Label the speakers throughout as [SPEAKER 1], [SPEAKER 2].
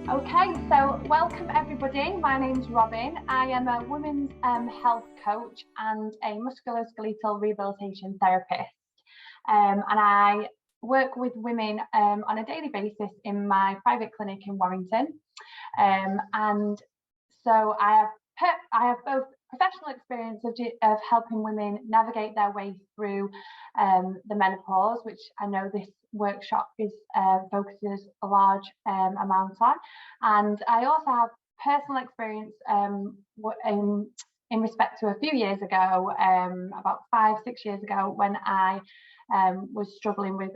[SPEAKER 1] Okay, so welcome everybody. My name's Robin. I am a women's health coach and a musculoskeletal rehabilitation therapist. And I work with women on a daily basis in my private clinic in Warrington. And so I have both professional experience of helping women navigate their way through the menopause, which I know this workshop focuses a large amount on, and I also have personal experience in respect to a few years ago, about 5-6 years ago, when I was struggling with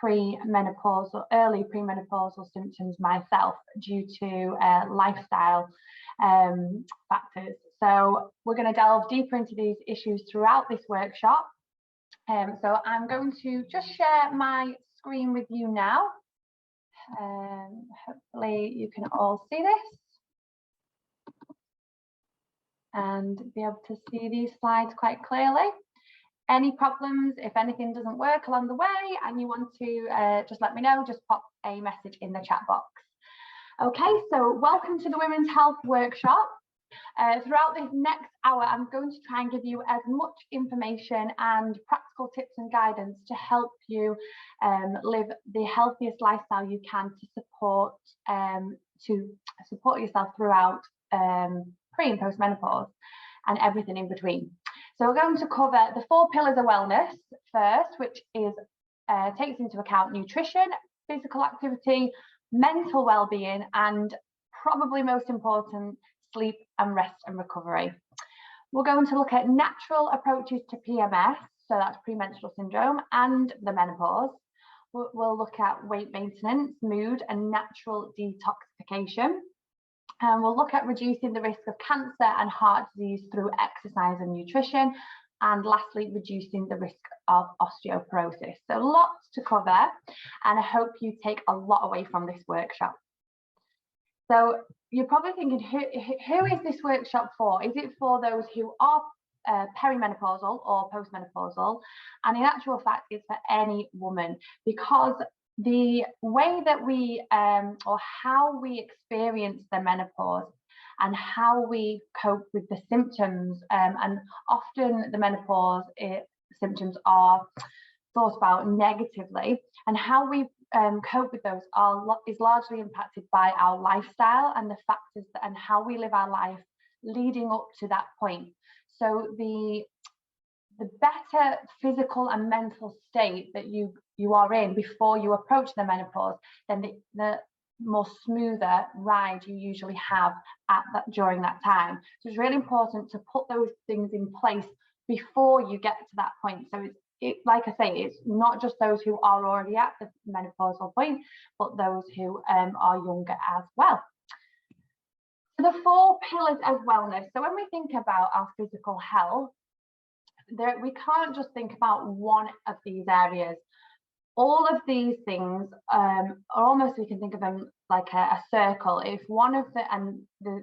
[SPEAKER 1] early premenopausal symptoms myself due to lifestyle factors. So we're going to delve deeper into these issues throughout this workshop. So I'm going to just share my screen with you now. Hopefully you can all see this and be able to see these slides quite clearly. Any problems, if anything doesn't work along the way and you want to just let me know, just pop a message in the chat box. Okay, so welcome to the Women's Health Workshop. Throughout this next hour, I'm going to try and give you as much information and practical tips and guidance to help you live the healthiest lifestyle you can to support yourself throughout pre and post menopause and everything in between. So we're going to cover the 4 pillars of wellness first, which is takes into account nutrition, physical activity, mental well-being, and probably most important, sleep and rest and recovery. We're going to look at natural approaches to PMS, so that's premenstrual syndrome, and the menopause. We'll look at weight maintenance, mood, and natural detoxification. And we'll look at reducing the risk of cancer and heart disease through exercise and nutrition. And lastly, reducing the risk of osteoporosis. So lots to cover, and I hope you take a lot away from this workshop. So you're probably thinking, who is this workshop for? Is it for those who are perimenopausal or postmenopausal? And in actual fact, it's for any woman, because the way that we or how we experience the menopause and how we cope with the symptoms, and often the menopause symptoms are thought about negatively, and how we cope with those is largely impacted by our lifestyle and the factors and how we live our life leading up to that point. So the better physical and mental state that you are in before you approach the menopause, then the more smoother ride you usually have during that time. So it's really important to put those things in place before you get to that point. So like I say, it's not just those who are already at the menopausal point, but those who are younger as well. So the 4 pillars of wellness. So when we think about our physical health, we can't just think about one of these areas. All of these things are almost, we can think of them like a circle. If one of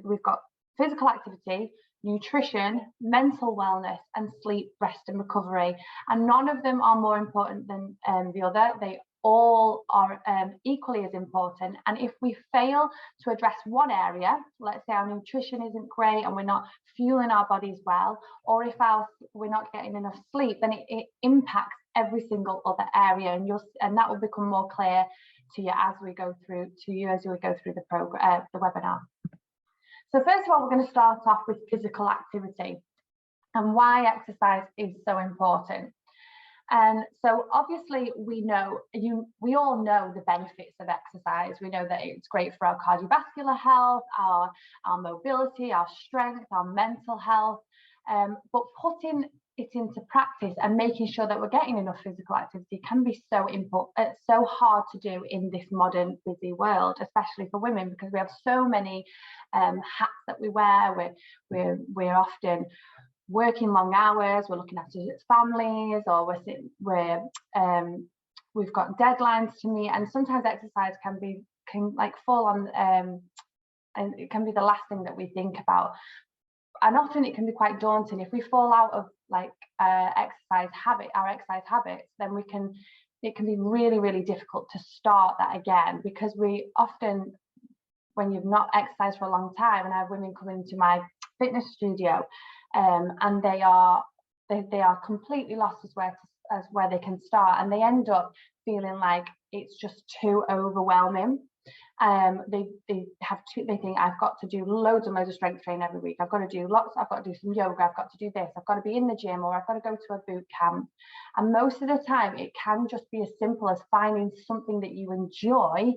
[SPEAKER 1] we've got physical activity, nutrition, mental wellness, and sleep, rest, and recovery. And none of them are more important than the other. They all are equally as important. And if we fail to address one area, let's say our nutrition isn't great and we're not fueling our bodies well, or if we're not getting enough sleep, then it impacts every single other area, and that will become more clear to you as we go through the program, the webinar. So first of all, we're going to start off with physical activity and why exercise is so important. And so obviously we all know the benefits of exercise. We know that it's great for our cardiovascular health, our mobility, our strength, our mental health, but putting it into practice and making sure that we're getting enough physical activity can be so important. It's so hard to do in this modern busy world, especially for women, because we have so many hats that we wear. We're often working long hours, we're looking after families, or we've got deadlines to meet, and sometimes exercise can fall on and it can be the last thing that we think about. And often it can be quite daunting if we fall out of our exercise habits, then it can be really, really difficult to start that again, because we often when you've not exercised for a long time, and I have women come into my fitness studio, and they are completely lost as where they can start, and they end up feeling like it's just too overwhelming. They think I've got to do loads and loads of strength training every week. I've got to do some yoga. I've got to do this. I've got to be in the gym, or I've got to go to a boot camp. And most of the time, it can just be as simple as finding something that you enjoy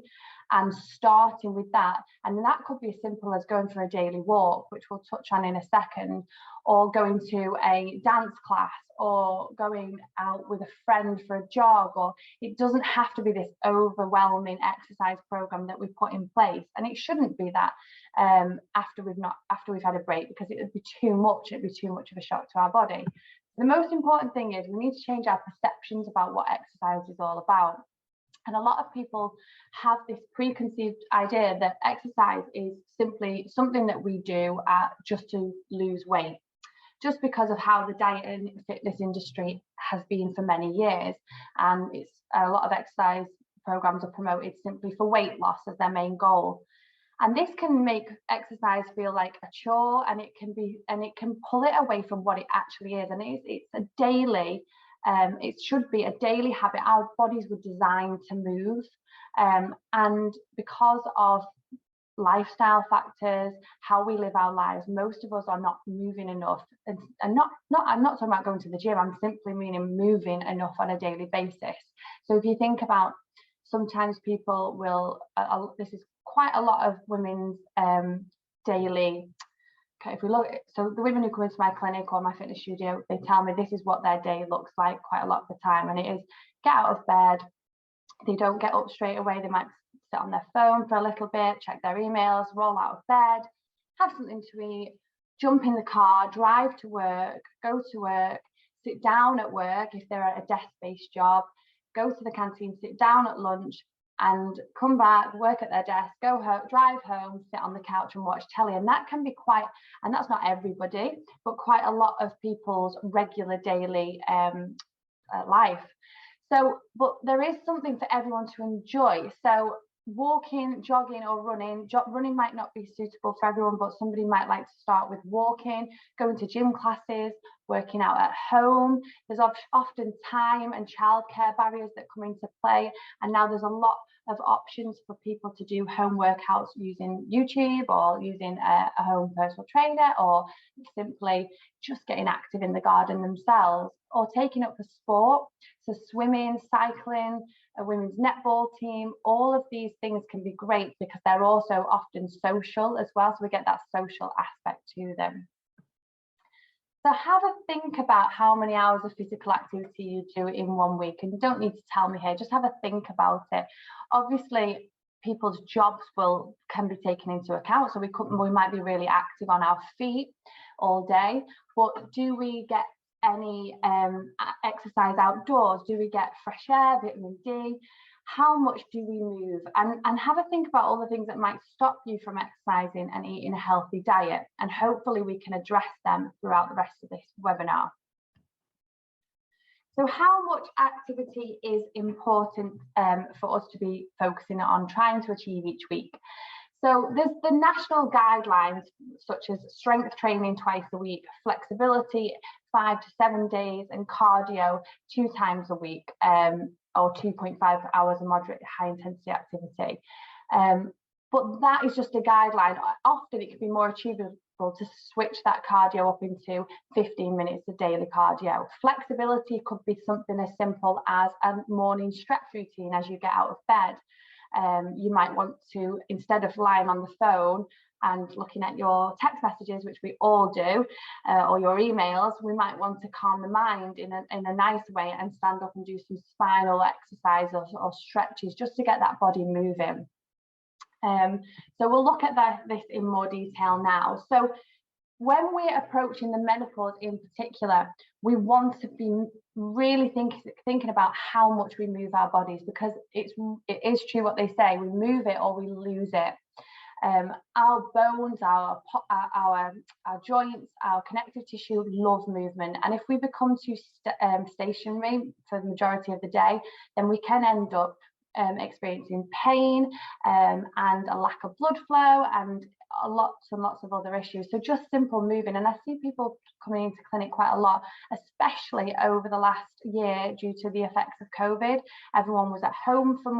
[SPEAKER 1] and starting with that. And that could be as simple as going for a daily walk, which we'll touch on in a second, or going to a dance class, or going out with a friend for a jog. Or it doesn't have to be this overwhelming exercise program that we put in place, and it shouldn't be that after we've had a break, because it would be too much. It'd be too much of a shock to our body. The most important thing is we need to change our perceptions about what exercise is all about. And a lot of people have this preconceived idea that exercise is simply something that we do just to lose weight, just because of how the diet and fitness industry has been for many years. And it's a lot of exercise programs are promoted simply for weight loss as their main goal. And this can make exercise feel like a chore, and it can pull it away from what it actually is. And it's a daily, it should be a daily habit. Our bodies were designed to move, and because of lifestyle factors, how we live our lives, most of us are not moving enough. And I'm not talking about going to the gym. I'm simply meaning moving enough on a daily basis. So if you think about, sometimes people will, this is quite a lot of women's daily. Okay, if we look, so the women who come into my clinic or my fitness studio, they tell me this is what their day looks like quite a lot of the time, and it is get out of bed. They don't get up straight away. They might sit on their phone for a little bit, check their emails, roll out of bed, have something to eat, jump in the car, drive to work, go to work, sit down at work if they're at a desk-based job, go to the canteen, sit down at lunch, and come back, work at their desk, go home, drive home, sit on the couch and watch telly. And that can be quite, and that's not everybody, but quite a lot of people's regular daily life. So, but there is something for everyone to enjoy. So walking, jogging, or running. Running might not be suitable for everyone, but somebody might like to start with walking, going to gym classes, working out at home. There's often time and childcare barriers that come into play, and now there's a lot of options for people to do home workouts using YouTube, or using a home personal trainer, or simply just getting active in the garden themselves, or taking up a sport. So swimming, cycling, a women's netball team, all of these things can be great because they're also often social as well. So we get that social aspect to them. So have a think about how many hours of physical activity you do in 1 week. And you don't need to tell me here, just have a think about it. Obviously, people's jobs can be taken into account. So we might be really active on our feet all day, but do we get any exercise outdoors? Do we get fresh air, vitamin D? How much do we move? And have a think about all the things that might stop you from exercising and eating a healthy diet. And hopefully we can address them throughout the rest of this webinar. So how much activity is important for us to be focusing on trying to achieve each week? So there's the national guidelines, such as strength training twice a week, flexibility 5 to 7 days, and cardio 2 times a week, or 2.5 hours of moderate high intensity activity. But that is just a guideline. Often it can be more achievable to switch that cardio up into 15 minutes of daily cardio. Flexibility could be something as simple as a morning stretch routine as you get out of bed. You might want to, instead of lying on the phone and looking at your text messages, which we all do, or your emails, we might want to calm the mind in a nice way and stand up and do some spinal exercises or stretches just to get that body moving. So we'll look at this in more detail now. So when we're approaching the menopause in particular, we want to be really thinking about how much we move our bodies, because it is true what they say, we move it or we lose it. Our bones, our joints, our connective tissue love movement, and if we become too stationary for the majority of the day, then we can end up experiencing pain and a lack of blood flow and lots and lots of other issues. So just simple moving. And I see people coming into clinic quite a lot, especially over the last year due to the effects of COVID. Everyone was at home for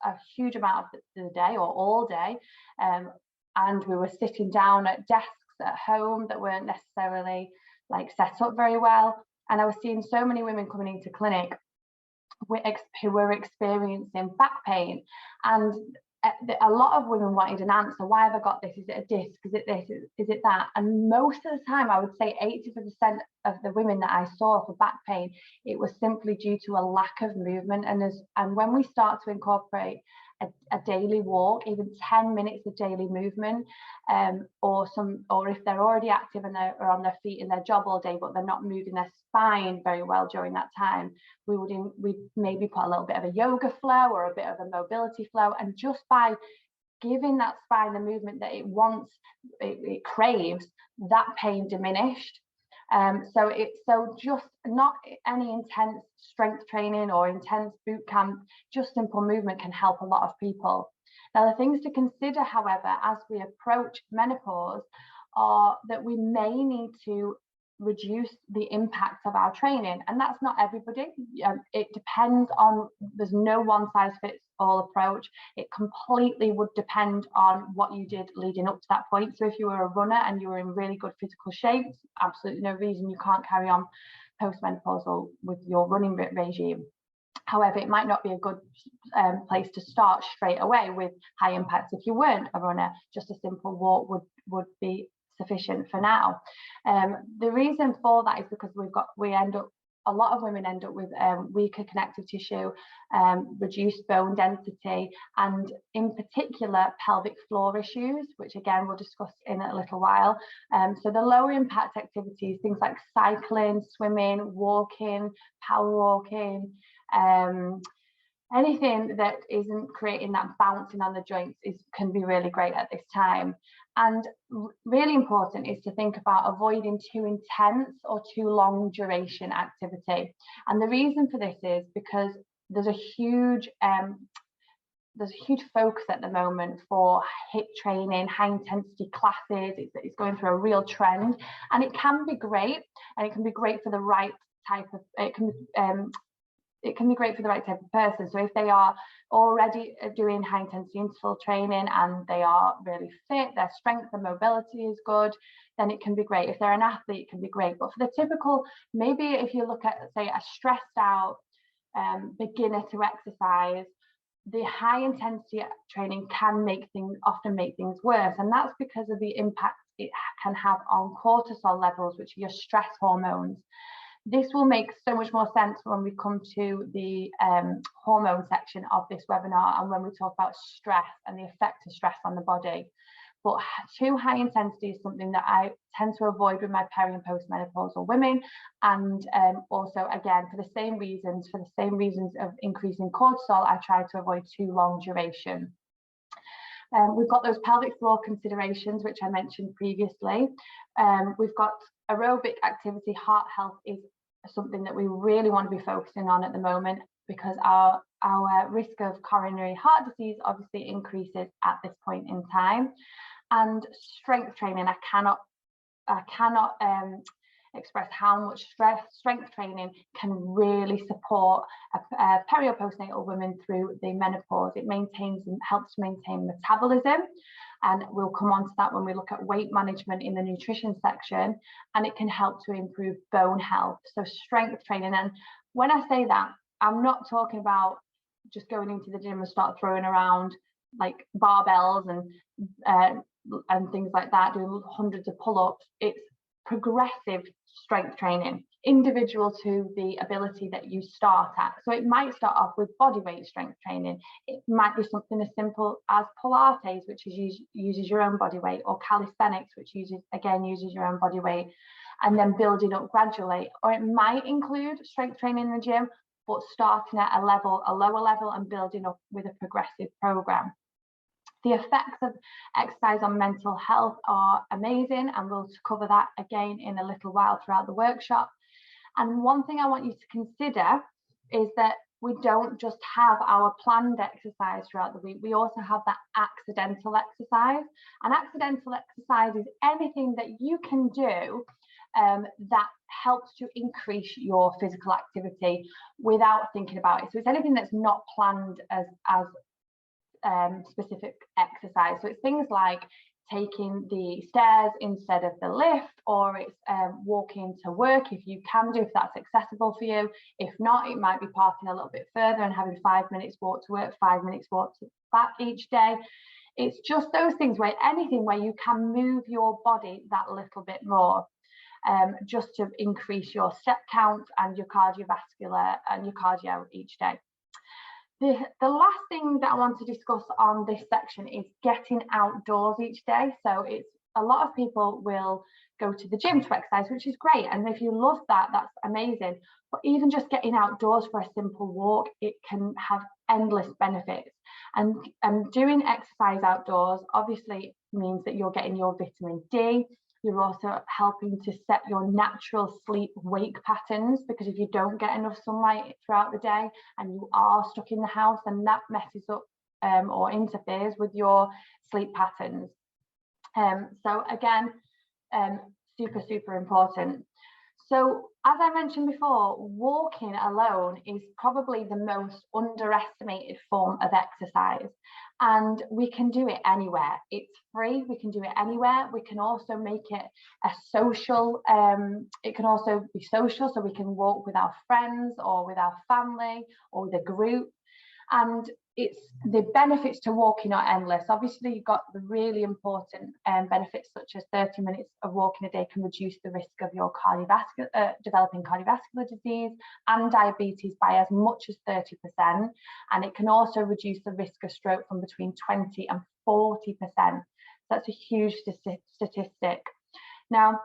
[SPEAKER 1] a huge amount of the day or all day. And we were sitting down at desks at home that weren't necessarily like set up very well. And I was seeing so many women coming into clinic who were experiencing back pain, and a lot of women wanted an answer. Why have I got this? Is it a disc? Is it this? Is it that? And most of the time, I would say 80% of the women that I saw for back pain, it was simply due to a lack of movement. And when we start to incorporate a daily walk, even 10 minutes of daily movement, or if they're already active and they're on their feet in their job all day, but they're not moving their spine very well during that time, we'd maybe put a little bit of a yoga flow or a bit of a mobility flow, and just by giving that spine the movement that it wants, it craves, that pain diminished. So just not any intense strength training or intense boot camp, just simple movement can help a lot of people. Now, the things to consider, however, as we approach menopause are that we may need to reduce the impact of our training, and that's not everybody. It depends on, there's no one size fits all approach. It completely would depend on what you did leading up to that point. So if you were a runner and you were in really good physical shape, absolutely no reason you can't carry on postmenopausal with your running regime. However, it might not be a good place to start straight away with high impacts. If you weren't a runner, just a simple walk would be sufficient for now. The reason for that is because a lot of women end up with weaker connective tissue, reduced bone density, and in particular pelvic floor issues, which again we'll discuss in a little while. So the lower impact activities, things like cycling, swimming, walking, power walking, anything that isn't creating that bouncing on the joints can be really great at this time. And really important is to think about avoiding too intense or too long duration activity. And the reason for this is because there's a huge focus at the moment for HIIT training, high intensity classes. It's going through a real trend, and it can be great, and it can be great for the right type of, it can be great for the right type of person. So if they are already doing high intensity interval training and they are really fit, their strength and mobility is good, then it can be great. If they're an athlete, it can be great. But for the typical, maybe if you look at, say, a stressed out beginner to exercise, the high intensity training can often make things worse. And that's because of the impact it can have on cortisol levels, which are your stress hormones. This will make so much more sense when we come to the hormone section of this webinar, and when we talk about stress and the effect of stress on the body. But too high intensity is something that I tend to avoid with my peri and postmenopausal women, and also, again, for the same reasons of increasing cortisol, I try to avoid too long duration. We've got those pelvic floor considerations, which I mentioned previously. We've got aerobic activity. Heart health is something that we really want to be focusing on at the moment, because our risk of coronary heart disease obviously increases at this point in time. And strength training, I cannot express how much strength training can really support a peri or postnatal woman through the menopause. It maintains and helps to maintain metabolism, and we'll come on to that when we look at weight management in the nutrition section, and it can help to improve bone health. So strength training, and when I say that, I'm not talking about just going into the gym and start throwing around like barbells and things like that, doing hundreds of pull-ups. It's progressive strength training, individual to the ability that you start at. So it might start off with body weight strength training. It might be something as simple as Pilates, which uses your own body weight, or calisthenics, which uses your own body weight, and then building up gradually. Or it might include strength training in the gym, but starting at a lower level and building up with a progressive program. The effects of exercise on mental health are amazing, and we'll cover that again in a little while throughout the workshop. And one thing I want you to consider is that we don't just have our planned exercise throughout the week, we also have that accidental exercise. And accidental exercise is anything that you can do that helps to increase your physical activity without thinking about it. So it's anything that's not planned as specific exercise. So it's things like taking the stairs instead of the lift, or it's walking to work if you can do, if that's accessible for you. If not, it might be parking a little bit further and having 5 minutes walk to work, 5 minutes walk back each day. It's just those things where anything where you can move your body that little bit more, just to increase your step count and your cardiovascular and your cardio each day. The last thing that I want to discuss on this section is getting outdoors each day. So it's a lot of people will go to the gym to exercise, which is great. And if you love that, that's amazing. But even just getting outdoors for a simple walk, it can have endless benefits. And doing exercise outdoors obviously means that you're getting your vitamin D. You're also helping to set your natural sleep-wake patterns, because if you don't get enough sunlight throughout the day and you are stuck in the house, then that messes up or interferes with your sleep patterns. So again, super important. So as I mentioned before, walking alone is probably the most underestimated form of exercise, and we can do it anywhere. It's free, we can do it anywhere. We can also make it a social, it can also be social, so we can walk with our friends or with our family or with a group. And it's the benefits to walking are endless. Obviously, you've got the really important benefits, such as 30 minutes of walking a day can reduce the risk of your developing cardiovascular disease and diabetes by as much as 30%. And it can also reduce the risk of stroke from between 20 and 40%. So that's a huge statistic. Now,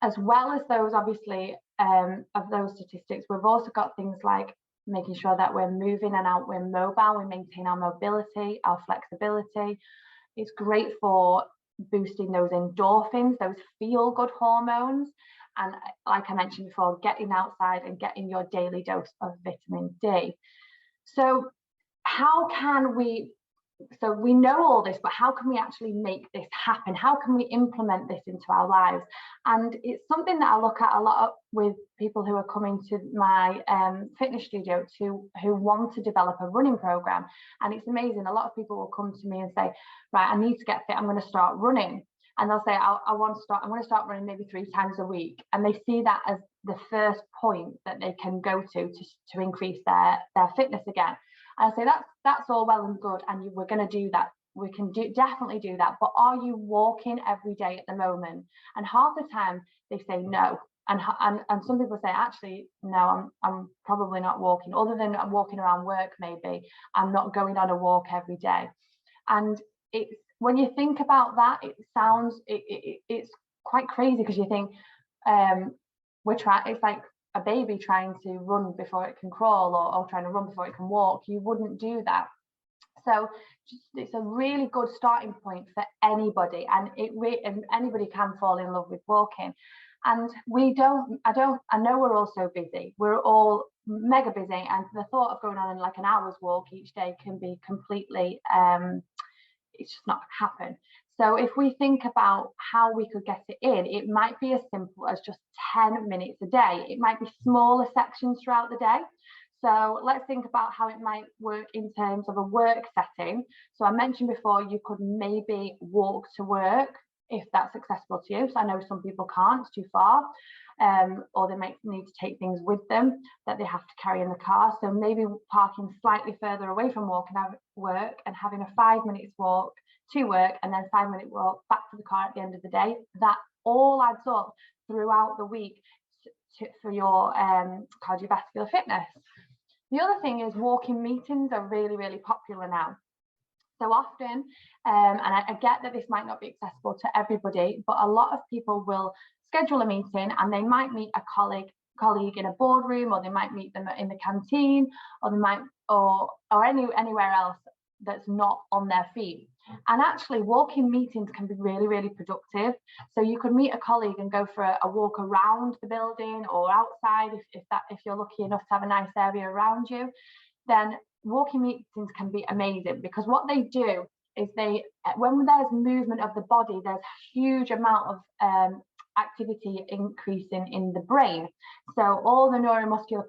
[SPEAKER 1] as well as those, obviously, of those statistics, we've also got things like making sure that we're moving and out, we're mobile, we maintain our mobility, our flexibility. It's great for boosting those endorphins, those feel-good hormones. And like I mentioned before, getting outside and getting your daily dose of vitamin D. So how can we, so we know all this, but how can we actually make this happen? How can we implement this into our lives? And it's something that I look at a lot with people who are coming to my fitness studio who want to develop a running program. And it's amazing. A lot of people will come to me and say, right, I need to get fit. I'm going to start running. And they'll say, I'm going to start running maybe 3 times a week. And they see that as the first point that they can go to increase their fitness again. I say that's all well and good, and we're going to do that. We can definitely do that. But are you walking every day at the moment? And half the time they say no. And some people say, actually, no, I'm probably not walking. Other than I'm walking around work, maybe I'm not going on a walk every day. And it's when you think about that, it sounds it's quite crazy, because you think it's like a baby trying to run before it can crawl, or trying to run before it can walk. You wouldn't do that. So it's a really good starting point for anybody, and and anybody can fall in love with walking. And I know we're all so busy. We're all mega busy, and the thought of going on like an hour's walk each day can be completely it's just not going to happen. So if we think about how we could get it in, it might be as simple as just 10 minutes a day. It might be smaller sections throughout the day. So let's think about how it might work in terms of a work setting. So I mentioned before, you could maybe walk to work if that's accessible to you. So I know some people can't, it's too far. Or they might need to take things with them that they have to carry in the car. So maybe parking slightly further away from work and having a 5 minutes walk to work, and then 5 minute walk back to the car at the end of the day. That all adds up throughout the week for your cardiovascular fitness. The other thing is walking meetings are really, really popular now. So often, and I get that this might not be accessible to everybody, but a lot of people will schedule a meeting, and they might meet a colleague in a boardroom, or they might meet them in the canteen, or they might or anywhere else that's not on their feet. And actually walking meetings can be really, really productive. So you could meet a colleague and go for a walk around the building or outside if you're lucky enough to have a nice area around you. Then walking meetings can be amazing, because what they do is when there's movement of the body, there's a huge amount of activity increasing in the brain. So all the neuromuscular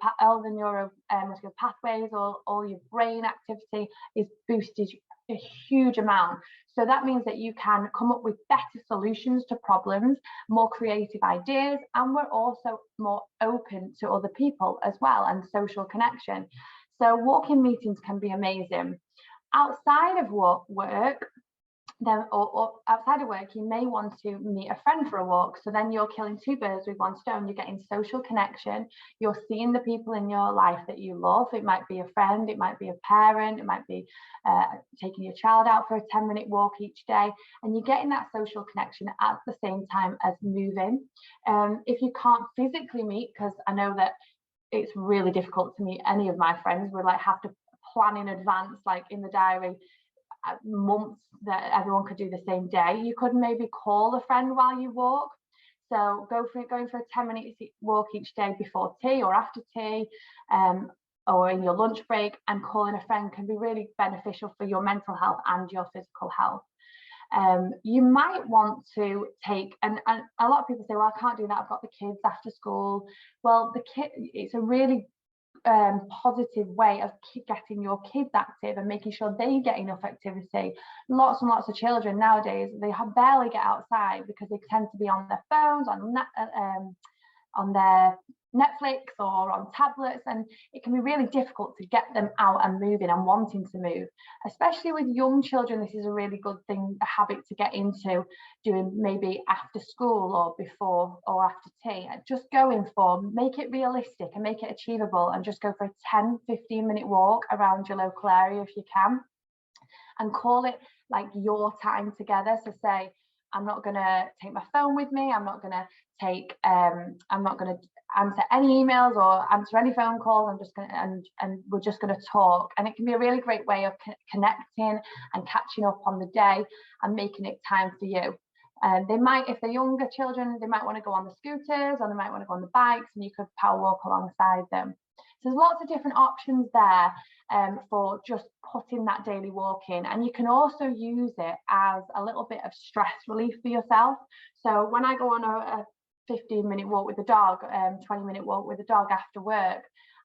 [SPEAKER 1] pathways, all your brain activity is boosted a huge amount. So that means that you can come up with better solutions to problems, more creative ideas, and we're also more open to other people as well, and social connection. So walking meetings can be amazing. Outside of work, then or outside of work, you may want to meet a friend for a walk. So then you're killing two birds with one stone. You're getting social connection. You're seeing the people in your life that you love. It might be a friend, it might be a parent, it might be taking your child out for a 10-minute walk each day. And you're getting that social connection at the same time as moving. If you can't physically meet, because I know that it's really difficult to meet any of my friends, we like have to plan in advance, like in the diary, months that everyone could do the same day. You could maybe call a friend while you walk. So going for a 10-minute walk each day before tea or after tea, or in your lunch break, and calling a friend can be really beneficial for your mental health and your physical health. You might want to take, and a lot of people say, well, I can't do that, I've got the kids after school. Well, it's a really positive way of getting your kids active and making sure they get enough activity. Lots and lots of children nowadays, they barely get outside because they tend to be on their phones, on their Netflix or on tablets, and it can be really difficult to get them out and moving and wanting to move. Especially with young children, this is a really good thing, a habit to get into, doing maybe after school or before or after tea. Just going for, make it realistic and make it achievable, and just go for a 10-15 minute walk around your local area if you can, and call it like your time together. So say, I'm not going to take my phone with me. I'm not going to answer any emails or answer any phone calls. I'm just going to, and we're just going to talk. And it can be a really great way of connecting and catching up on the day and making it time for you. They might, if they're younger children, they might want to go on the scooters, or they might want to go on the bikes, and you could power walk alongside them. So there's lots of different options there for just putting that daily walk in. And you can also use it as a little bit of stress relief for yourself. So when I go on a 15-minute walk with the dog, 20-minute walk with the dog after work,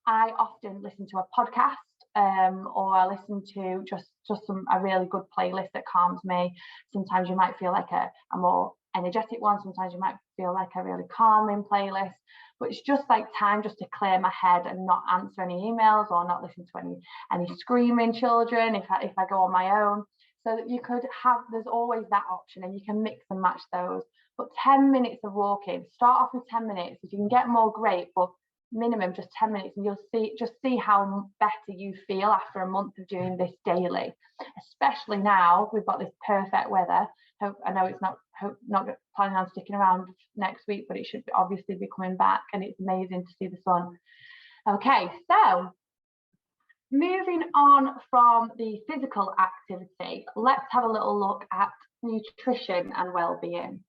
[SPEAKER 1] I often listen to a podcast, or I listen to just a really good playlist that calms me. Sometimes you might feel like a more energetic one. Sometimes you might feel like a really calming playlist. But it's just like time just to clear my head and not answer any emails or not listen to any screaming children if I go on my own. So that you could have, there's always that option, and you can mix and match those. But 10 minutes of walking, start off with 10 minutes. If you can get more, great, but minimum just 10 minutes, and you'll see how better you feel after a month of doing this daily. Especially now we've got this perfect weather. I know it's not planning on sticking around next week, but it should obviously be coming back, and it's amazing to see the sun. Okay, so moving on from the physical activity, let's have a little look at nutrition and well-being.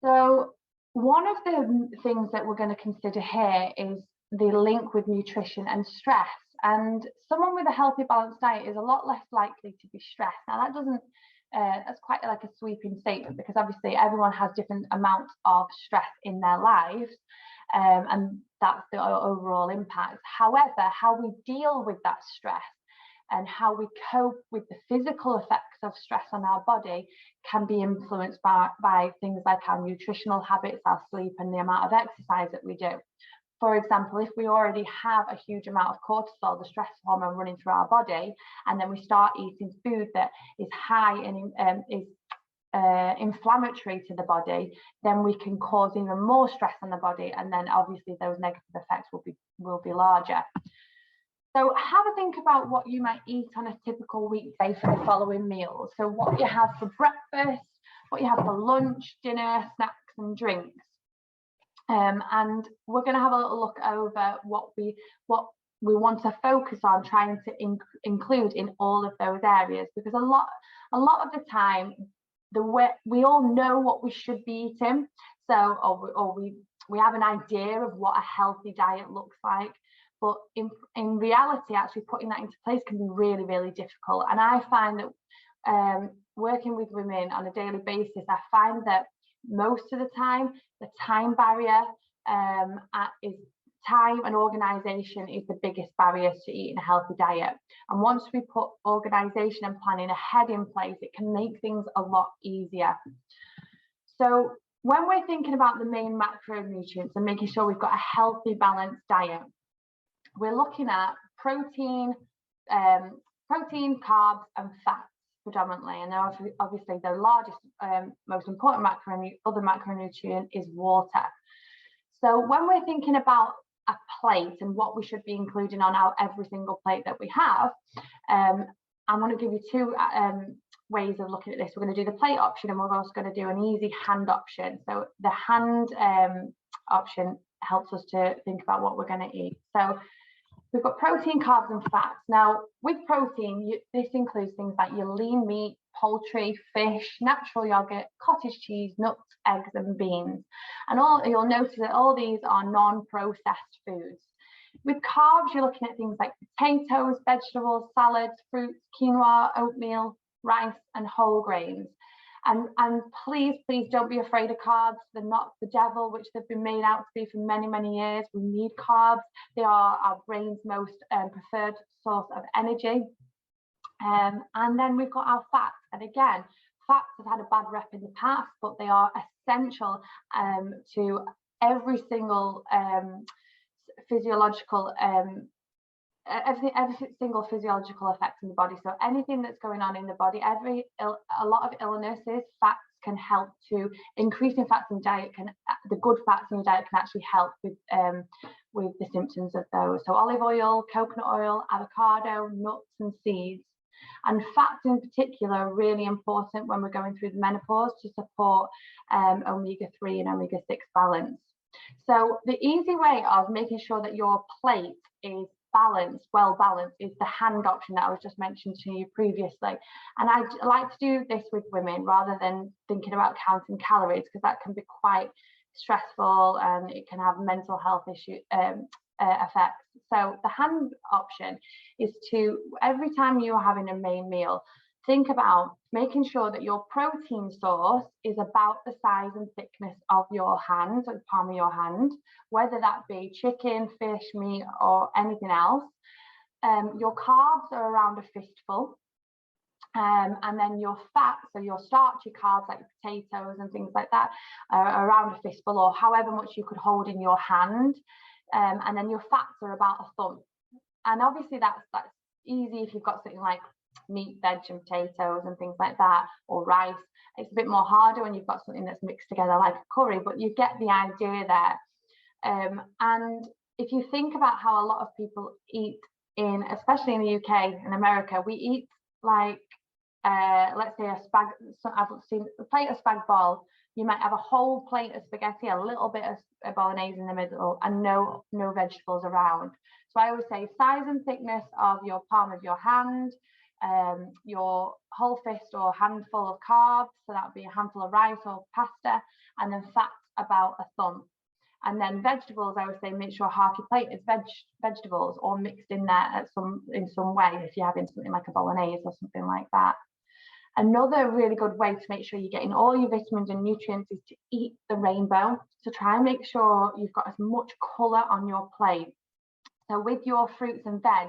[SPEAKER 1] So one of the things that we're going to consider here is the link with nutrition and stress. And someone with a healthy, balanced diet is a lot less likely to be stressed. Now that doesn't, that's quite like a sweeping statement, because obviously everyone has different amounts of stress in their lives, and that's the overall impact. However, how we deal with that stress and how we cope with the physical effects of stress on our body can be influenced by things like our nutritional habits, our sleep, and the amount of exercise that we do. For example, if we already have a huge amount of cortisol, the stress hormone, running through our body, and then we start eating food that is high and is inflammatory to the body, then we can cause even more stress on the body, and then obviously those negative effects will be larger. So have a think about what you might eat on a typical weekday for the following meals. So what you have for breakfast, what you have for lunch, dinner, snacks and drinks. And we're going to have a little look over what we want to focus on trying to include in all of those areas, because a lot of the time we all know what we should be eating, so or we have an idea of what a healthy diet looks like, but in reality actually putting that into place can be really, really difficult. And I find that working with women on a daily basis, I find that most of the time the time barrier is time, and organisation is the biggest barrier to eating a healthy diet. And once we put organisation and planning ahead in place, it can make things a lot easier. So when we're thinking about the main macronutrients and making sure we've got a healthy, balanced diet, we're looking at protein, carbs and fats predominantly. And obviously the largest, most important other macronutrient is water. So when we're thinking about a plate and what we should be including on our every single plate that we have, I'm going to give you two ways of looking at this. We're going to do the plate option, and we're also going to do an easy hand option. So the hand option helps us to think about what we're going to eat. So we've got protein, carbs and fats. Now with protein, this includes things like your lean meat, poultry, fish, natural yogurt, cottage cheese, nuts, eggs and beans. And you'll notice that all these are non-processed foods. With carbs, you're looking at things like potatoes, vegetables, salads, fruits, quinoa, oatmeal, rice and whole grains. And please don't be afraid of carbs. They're not the devil, which they've been made out to be for many, many years. We need carbs. They are our brain's most preferred source of energy. And then we've got our fats. And again, fats have had a bad rep in the past, but they are essential to every single physiological every single physiological effect in the body. So anything that's going on in the body, a lot of illnesses, fats can help to increasing fats in diet. The good fats in your diet can actually help with the symptoms of those. So olive oil, coconut oil, avocado, nuts and seeds. And fats in particular are really important when we're going through the menopause to support omega-3 and omega-6 balance. So the easy way of making sure that your plate is well balanced, is the hand option that I was just mentioned to you previously. And I like to do this with women rather than thinking about counting calories, because that can be quite stressful and it can have mental health issue effects. So the hand option is to, every time you're having a main meal, think about making sure that your protein source is about the size and thickness of your hand, or the palm of your hand, whether that be chicken, fish, meat, or anything else. Your carbs are around a fistful. And then your fats, so your starchy carbs like potatoes and things like that, are around a fistful, or however much you could hold in your hand. And then your fats are about a thumb. And obviously that's easy if you've got something like meat, veg and potatoes and things like that, or rice. It's a bit more harder when you've got something that's mixed together like a curry, but you get the idea there. And if you think about how a lot of people eat especially in the UK and America, we eat like let's say I've seen a plate of spag bol. You might have a whole plate of spaghetti, a little bit of bolognese in the middle, and no vegetables around. So I always say size and thickness of your palm of your hand, your whole fist or handful of carbs, so that would be a handful of rice or pasta, and then fats about a thumb. And then vegetables, I would say make sure half your plate is vegetables or mixed in there in some way, if you're having something like a bolognese or something like that. Another really good way to make sure you're getting all your vitamins and nutrients is to eat the rainbow. So try and make sure you've got as much colour on your plate. So with your fruits and veg,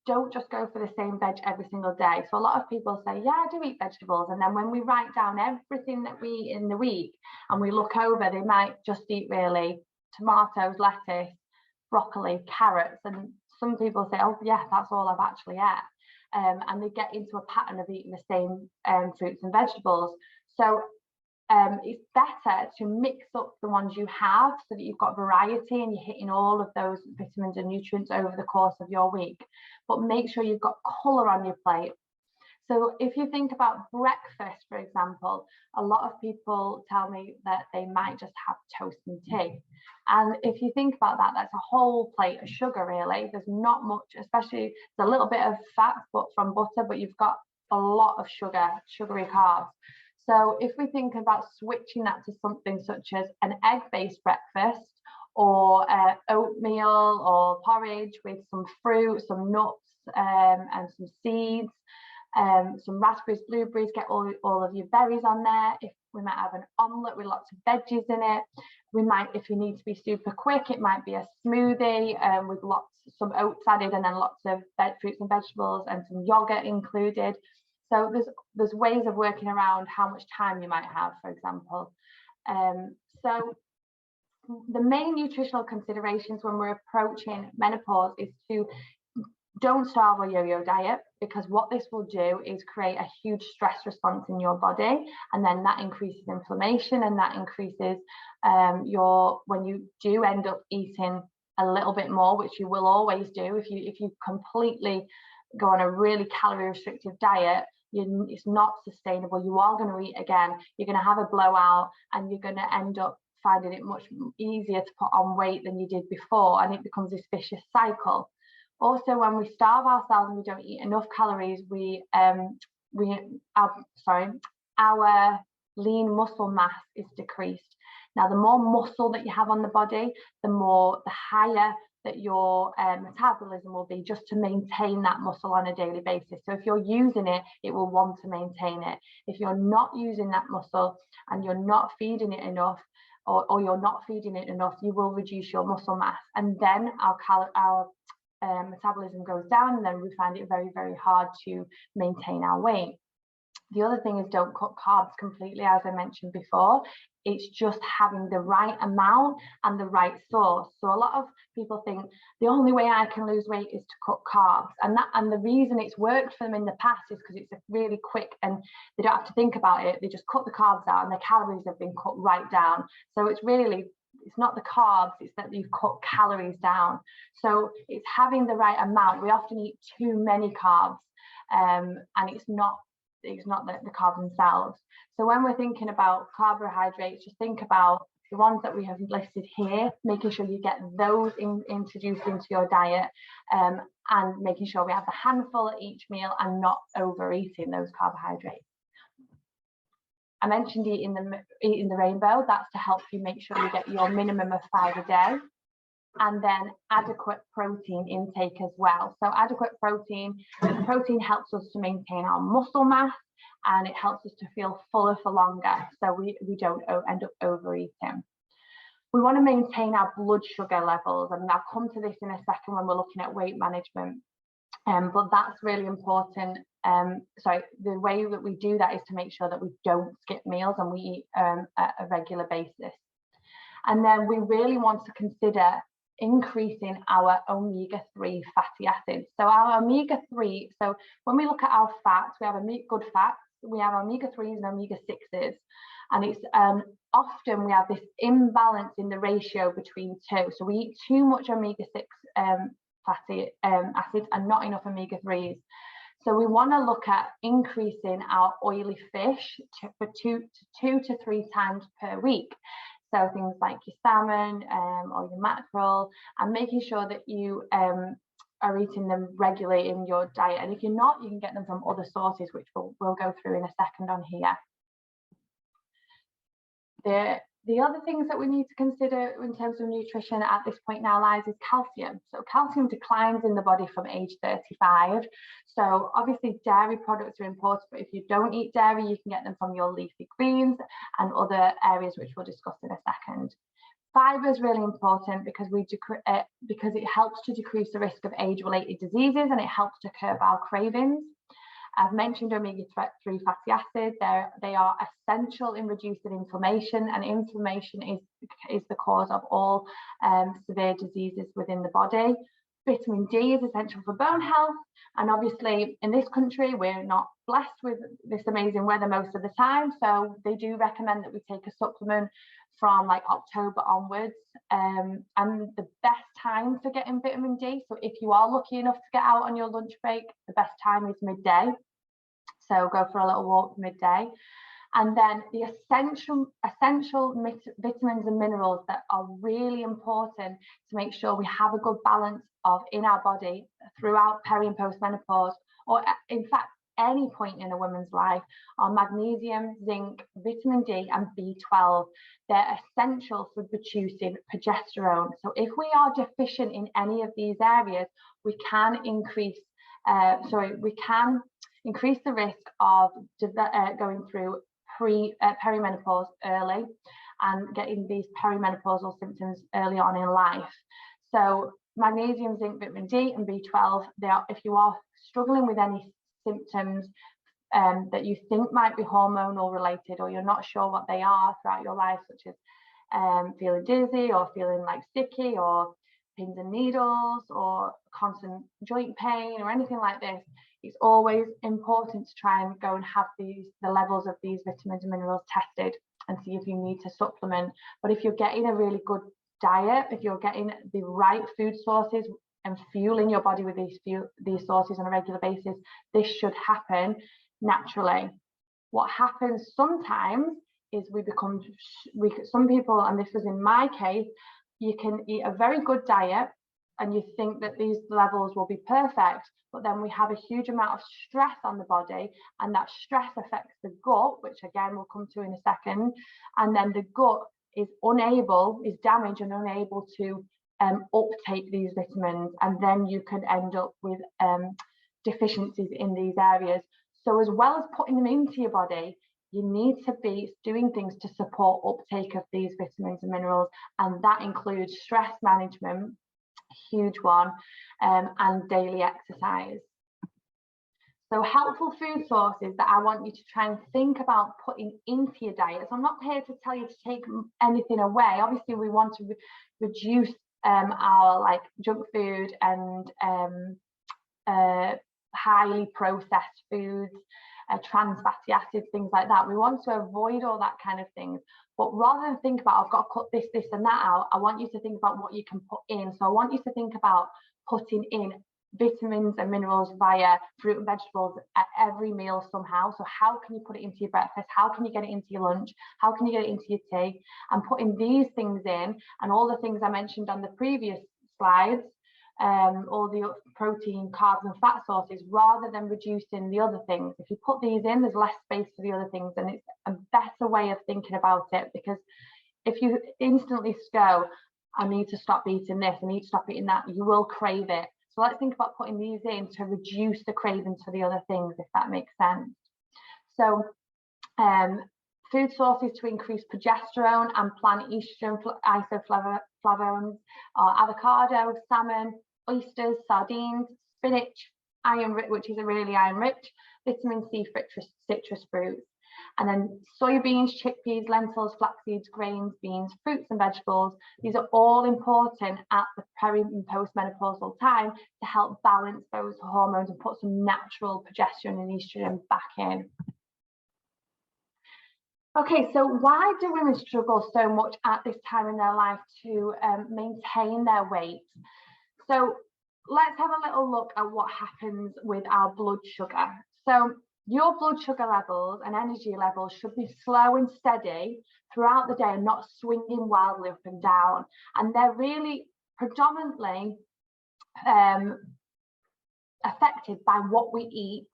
[SPEAKER 1] don't just go for the same veg every single day. So a lot of people say, yeah, I do eat vegetables. And then when we write down everything that we eat in the week and we look over, they might just eat really tomatoes, lettuce, broccoli, carrots. And some people say, oh yeah, that's all I've actually ate. And they get into a pattern of eating the same fruits and vegetables. So it's better to mix up the ones you have so that you've got variety and you're hitting all of those vitamins and nutrients over the course of your week. But make sure you've got colour on your plate. So if you think about breakfast, for example, a lot of people tell me that they might just have toast and tea. And if you think about that, that's a whole plate of sugar, really. There's not much, especially there's a little bit of fat but from butter, but you've got a lot of sugary carbs. So if we think about switching that to something such as an egg-based breakfast, or oatmeal or porridge with some fruit, some nuts, and some seeds, some raspberries, blueberries, get all of your berries on there. If we might have an omelette with lots of veggies in it. We might, if you need to be super quick, it might be a smoothie with some oats added, and then lots of fruits and vegetables and some yogurt included. So there's ways of working around how much time you might have, for example. So the main nutritional considerations when we're approaching menopause is to don't starve or yo-yo diet, because what this will do is create a huge stress response in your body, and then that increases inflammation, and that increases when you do end up eating a little bit more, which you will always do if you completely go on a really calorie restrictive diet. It's not sustainable. You are going to eat again, you're going to have a blowout, and you're going to end up finding it much easier to put on weight than you did before, and it becomes this vicious cycle. Also, when we starve ourselves and we don't eat enough calories, our lean muscle mass is decreased. Now, the more muscle that you have on the body, the higher that your metabolism will be, just to maintain that muscle on a daily basis. So if you're using it, it will want to maintain it. If you're not using that muscle and you're not feeding it enough, or you're not feeding it enough, you will reduce your muscle mass, and then our metabolism goes down, and then we find it very, very hard to maintain our weight. The other thing is, don't cut carbs completely, as I mentioned before. It's just having the right amount and the right source. So a lot of people think the only way I can lose weight is to cut carbs, and the reason it's worked for them in the past is because it's really quick and they don't have to think about it. They just cut the carbs out and the calories have been cut right down. So it's not the carbs, it's that you've cut calories down. So it's having the right amount. We often eat too many carbs, and it's not the carbs themselves. So when we're thinking about carbohydrates, just think about the ones that we have listed here, making sure you get those introduced into your diet, and making sure we have a handful at each meal and not overeating those carbohydrates. I mentioned eating the rainbow. That's to help you make sure you get your minimum of 5 a day. And then adequate protein intake as well. So adequate protein helps us to maintain our muscle mass, and it helps us to feel fuller for longer, so we don't end up overeating. We want to maintain our blood sugar levels, and I'll come to this in a second when we're looking at weight management, but that's really important. So the way that we do that is to make sure that we don't skip meals and we eat at a regular basis. And then we really want to increasing our omega-3 fatty acids. So our omega-3, so when we look at our fats, we have good fats, we have omega-3s and omega-6s, and it's often we have this imbalance in the ratio between two. So we eat too much omega-6 fatty acids and not enough omega-3s. So we want to look at increasing our oily fish for 2 to 3 times per week. So things like your salmon or your mackerel, and making sure that you are eating them regularly in your diet. And if you're not, you can get them from other sources, which we'll go through in a second on here. The other things that we need to consider in terms of nutrition at this point in our lives is calcium. So calcium declines in the body from age 35. So obviously dairy products are important, but if you don't eat dairy, you can get them from your leafy greens and other areas, which we'll discuss in a second. Fiber is really important because it helps to decrease the risk of age-related diseases, and it helps to curb our cravings. I've mentioned omega-3 fatty acids. They are essential in reducing inflammation, and inflammation is the cause of all severe diseases within the body. Vitamin D is essential for bone health, and obviously in this country we're not blessed with this amazing weather most of the time, so they do recommend that we take a supplement from like October onwards, and the best time for getting vitamin D, so if you are lucky enough to get out on your lunch break, the best time is midday. So go for a little walk midday. And then the essential vitamins and minerals that are really important to make sure we have a good balance of in our body throughout peri and postmenopause, or in fact, any point in a woman's life, are magnesium, zinc, vitamin D, and B12. They're essential for producing progesterone. So if we are deficient in any of these areas, we can increase the risk of going through perimenopause early and getting these perimenopausal symptoms early on in life. So magnesium, zinc, vitamin D, and B12, if you are struggling with any symptoms that you think might be hormonal related, or you're not sure what they are throughout your life, such as feeling dizzy or feeling like sticky or pins and needles or constant joint pain or anything like this, it's always important to try and go and have the levels of these vitamins and minerals tested and see if you need to supplement. But if you're getting a really good diet, if you're getting the right food sources and fueling your body with these sources on a regular basis, this should happen naturally. What happens sometimes is some people, and this was in my case, you can eat a very good diet and you think that these levels will be perfect, but then we have a huge amount of stress on the body, and that stress affects the gut, which again we'll come to in a second, and then the gut is damaged and unable to uptake these vitamins, and then you can end up with deficiencies in these areas. So as well as putting them into your body, you need to be doing things to support uptake of these vitamins and minerals, and that includes stress management, huge one, and daily exercise. So helpful food sources that I want you to try and think about putting into your diet. So I'm not here to tell you to take anything away. Obviously, we want to reduce our junk food and highly processed foods, trans fatty acids, things like that. We want to avoid all that kind of things. But rather than think about, I've got to cut this, this, and that out, I want you to think about what you can put in. So I want you to think about putting in vitamins and minerals via fruit and vegetables at every meal somehow. So how can you put it into your breakfast? How can you get it into your lunch? How can you get it into your tea? And putting these things in, and all the things I mentioned on the previous slides, all the protein, carbs, and fat sources, rather than reducing the other things. If you put these in, there's less space for the other things, and it's a better way of thinking about it, because if you instantly go, I need to stop eating this, I need to stop eating that, you will crave it. So let's think about putting these in to reduce the cravings for the other things, if that makes sense. So food sources to increase progesterone and plant estrogen isoflavones are avocado, salmon, oysters, sardines, spinach, which is a really iron-rich, vitamin C citrus fruits. And then soybeans, chickpeas, lentils, flax seeds, grains, beans, fruits and vegetables. These are all important at the peri and postmenopausal time to help balance those hormones and put some natural progesterone and estrogen back in. Okay, so why do women struggle so much at this time in their life to maintain their weight? So let's have a little look at what happens with our blood sugar. So your blood sugar levels and energy levels should be slow and steady throughout the day and not swinging wildly up and down. And they're really predominantly affected by what we eat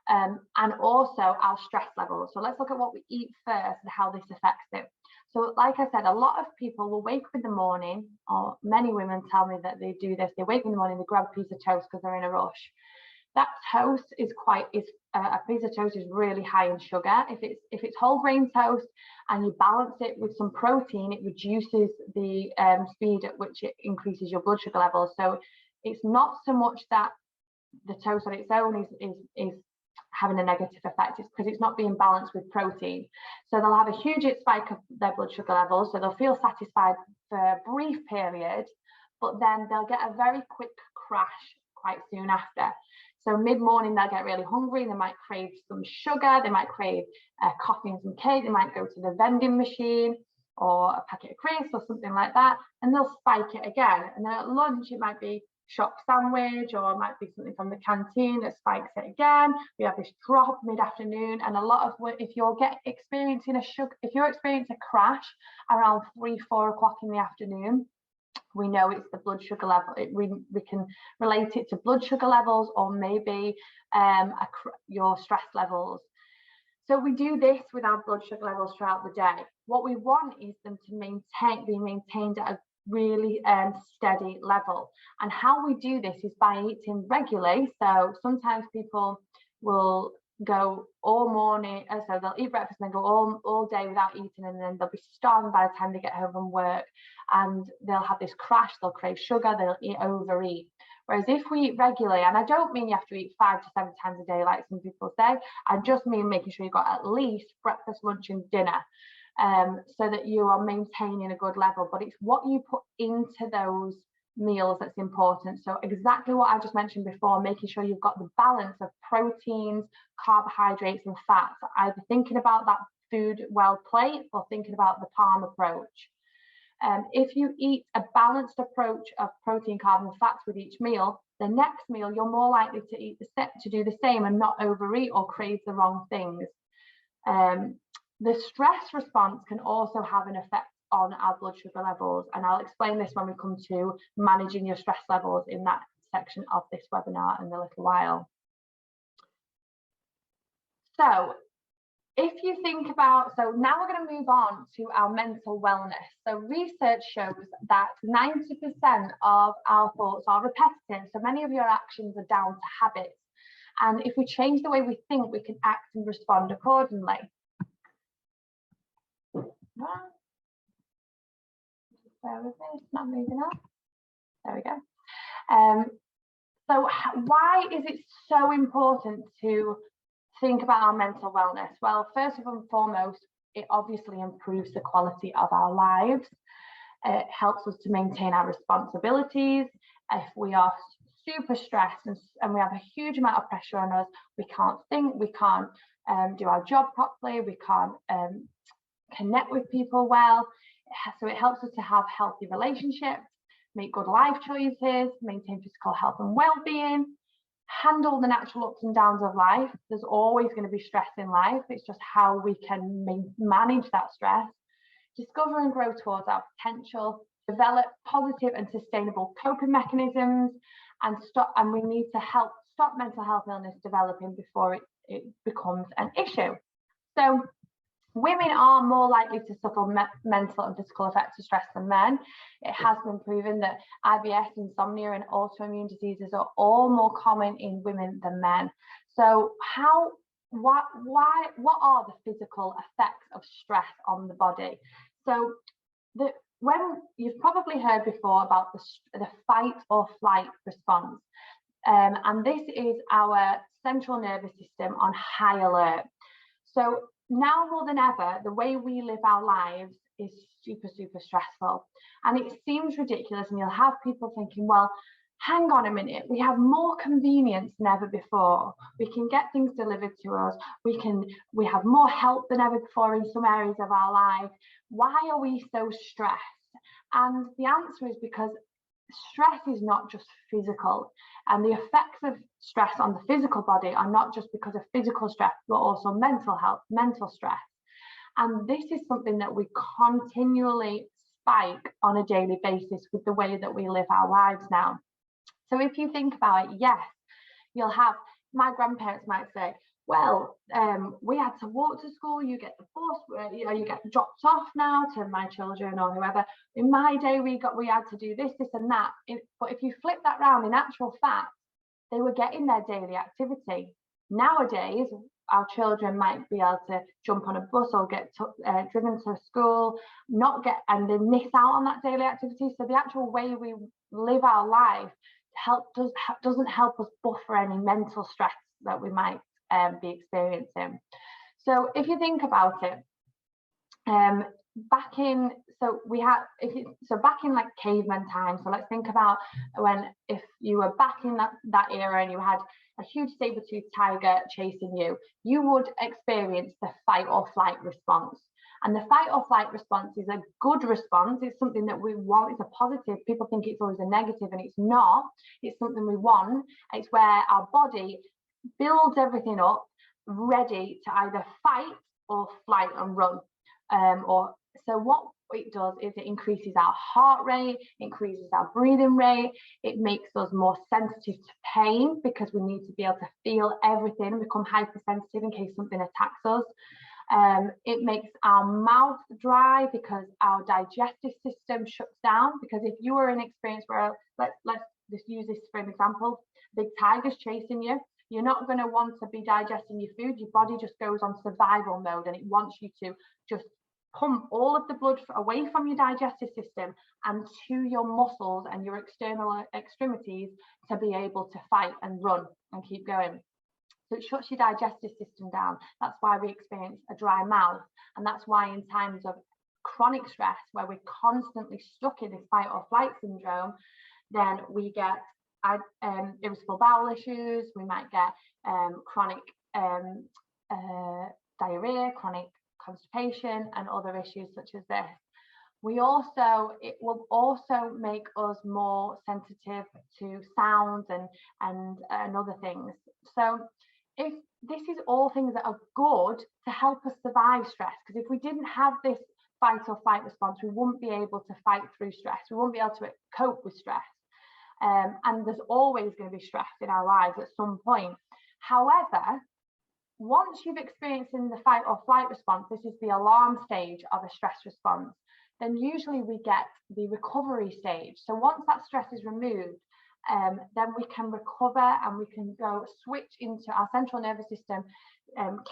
[SPEAKER 1] and also our stress levels. So let's look at what we eat first and how this affects it. So like I said, a lot of people will wake up in the morning, or many women tell me that they do this. They wake up in the morning, they grab a piece of toast because they're in a rush. That toast is a piece of toast is really high in sugar. If it's whole grain toast and you balance it with some protein, it reduces the speed at which it increases your blood sugar levels. So it's not so much that the toast on its own is having a negative effect. It's because it's not being balanced with protein. So they'll have a huge spike of their blood sugar levels. So they'll feel satisfied for a brief period, but then they'll get a very quick crash quite soon after. So mid-morning, they'll get really hungry. They might crave some sugar. They might crave coffee and some cake. They might go to the vending machine or a packet of crisps or something like that, and they'll spike it again. And then at lunch, it might be shop sandwich, or it might be something from the canteen that spikes it again. We have this drop mid-afternoon, and a lot of if you're experiencing a crash around 3-4 o'clock in the afternoon, we know it's the blood sugar level. We can relate it to blood sugar levels, or maybe your stress levels. So we do this with our blood sugar levels throughout the day. What we want is them to be maintained at a really steady level. And how we do this is by eating regularly. So sometimes people will go all morning, so they'll eat breakfast and then go all day without eating, and then they'll be starving by the time they get home from work, and they'll have this crash, they'll crave sugar, they'll overeat. Whereas if we eat regularly, and I don't mean you have to eat 5 to 7 times a day like some people say, I just mean making sure you've got at least breakfast, lunch and dinner, so that you are maintaining a good level. But it's what you put into those meals that's important. So exactly what I just mentioned before, making sure you've got the balance of proteins, carbohydrates and fats, either thinking about that food well plate or thinking about the palm approach. If you eat a balanced approach of protein, carb and fats with each meal, the next meal you're more likely to do the same and not overeat or crave the wrong things. The stress response can also have an effect on our blood sugar levels, and I'll explain this when we come to managing your stress levels in that section of this webinar in a little while. So if you think about, so now we're going to move on to our mental wellness. So research shows that 90% of our thoughts are repetitive. So many of your actions are down to habits. And if we change the way we think, we can act and respond accordingly. Bear with me, it's not moving up. There we go. So why is it so important to think about our mental wellness? Well, first and foremost, it obviously improves the quality of our lives. It helps us to maintain our responsibilities. If we are super stressed and we have a huge amount of pressure on us, we can't think, we can't do our job properly, we can't connect with people well. So it helps us to have healthy relationships, make good life choices, maintain physical health and well-being, handle the natural ups and downs of life. There's always going to be stress in life. It's just how we can manage that stress, discover and grow towards our potential, develop positive and sustainable coping mechanisms, and we need to stop mental health illness developing before it becomes an issue. So women are more likely to suffer mental and physical effects of stress than men. It has been proven that IBS, insomnia, and autoimmune diseases are all more common in women than men. So what are the physical effects of stress on the body? So when you've probably heard before about the fight or flight response, and this is our central nervous system on high alert. So now more than ever, the way we live our lives is super, super stressful. And it seems ridiculous, and you'll have people thinking, well, hang on a minute, we have more convenience than ever before. We can get things delivered to us. We have more help than ever before in some areas of our life. Why are we so stressed? And the answer is because stress is not just physical, and the effects of stress on the physical body are not just because of physical stress, but also mental health, mental stress. And this is something that we continually spike on a daily basis with the way that we live our lives now. So if you think about it, yes, you'll have, my grandparents might say, well, we had to walk to school, you get the bus, you get dropped off now to my children or whoever. In my day, we had to do this and that. But if you flip that round, in actual fact, they were getting their daily activity. Nowadays, our children might be able to jump on a bus or get driven to school, and they miss out on that daily activity. So the actual way we live our life doesn't help us buffer any mental stress that we might be experiencing. So if you think about it, back in like caveman times, so let's think about if you were back in that era and you had a huge saber-toothed tiger chasing you, you would experience the fight or flight response. And the fight or flight response is a good response. It's something that we want. It's a positive. People think it's always a negative, and it's not. It's something we want. It's where our body builds everything up, ready to either fight or flight and run. So what it does is it increases our heart rate, increases our breathing rate. It makes us more sensitive to pain because we need to be able to feel everything, become hypersensitive in case something attacks us. It makes our mouth dry because our digestive system shuts down. Because if you are in an experience where, let's just use this for an example, big tiger's chasing you, you're not going to want to be digesting your food. Your body just goes on survival mode, and it wants you to just pump all of the blood away from your digestive system and to your muscles and your external extremities to be able to fight and run and keep going. So it shuts your digestive system down. That's why we experience a dry mouth. And that's why in times of chronic stress, where we're constantly stuck in this fight or flight syndrome, then we get irritable bowel issues. We might get chronic diarrhea, chronic constipation, and other issues such as this. It will also make us more sensitive to sounds and other things. So if this is all things that are good to help us survive stress, because if we didn't have this fight or flight response, we wouldn't be able to fight through stress. We wouldn't be able to cope with stress. And there's always going to be stress in our lives at some point. However, once you've experienced in the fight or flight response, this is the alarm stage of a stress response, then usually we get the recovery stage. So once that stress is removed, then we can recover and we can go switch into our central nervous system,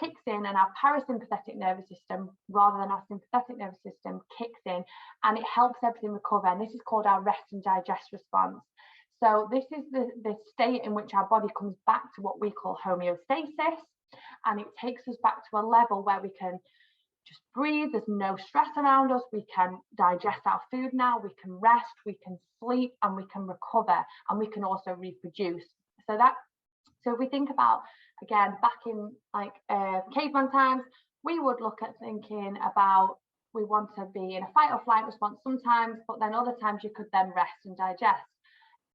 [SPEAKER 1] kicks in, and our parasympathetic nervous system rather than our sympathetic nervous system kicks in, and it helps everything recover. And this is called our rest and digest response. So this is the state in which our body comes back to what we call homeostasis, and it takes us back to a level where we can just breathe. There's no stress around us. We can digest our food now. We can rest. We can sleep, and we can recover, and we can also reproduce. So if we think about, again, back in like caveman times, we would look at thinking about we want to be in a fight or flight response sometimes, but then other times you could then rest and digest.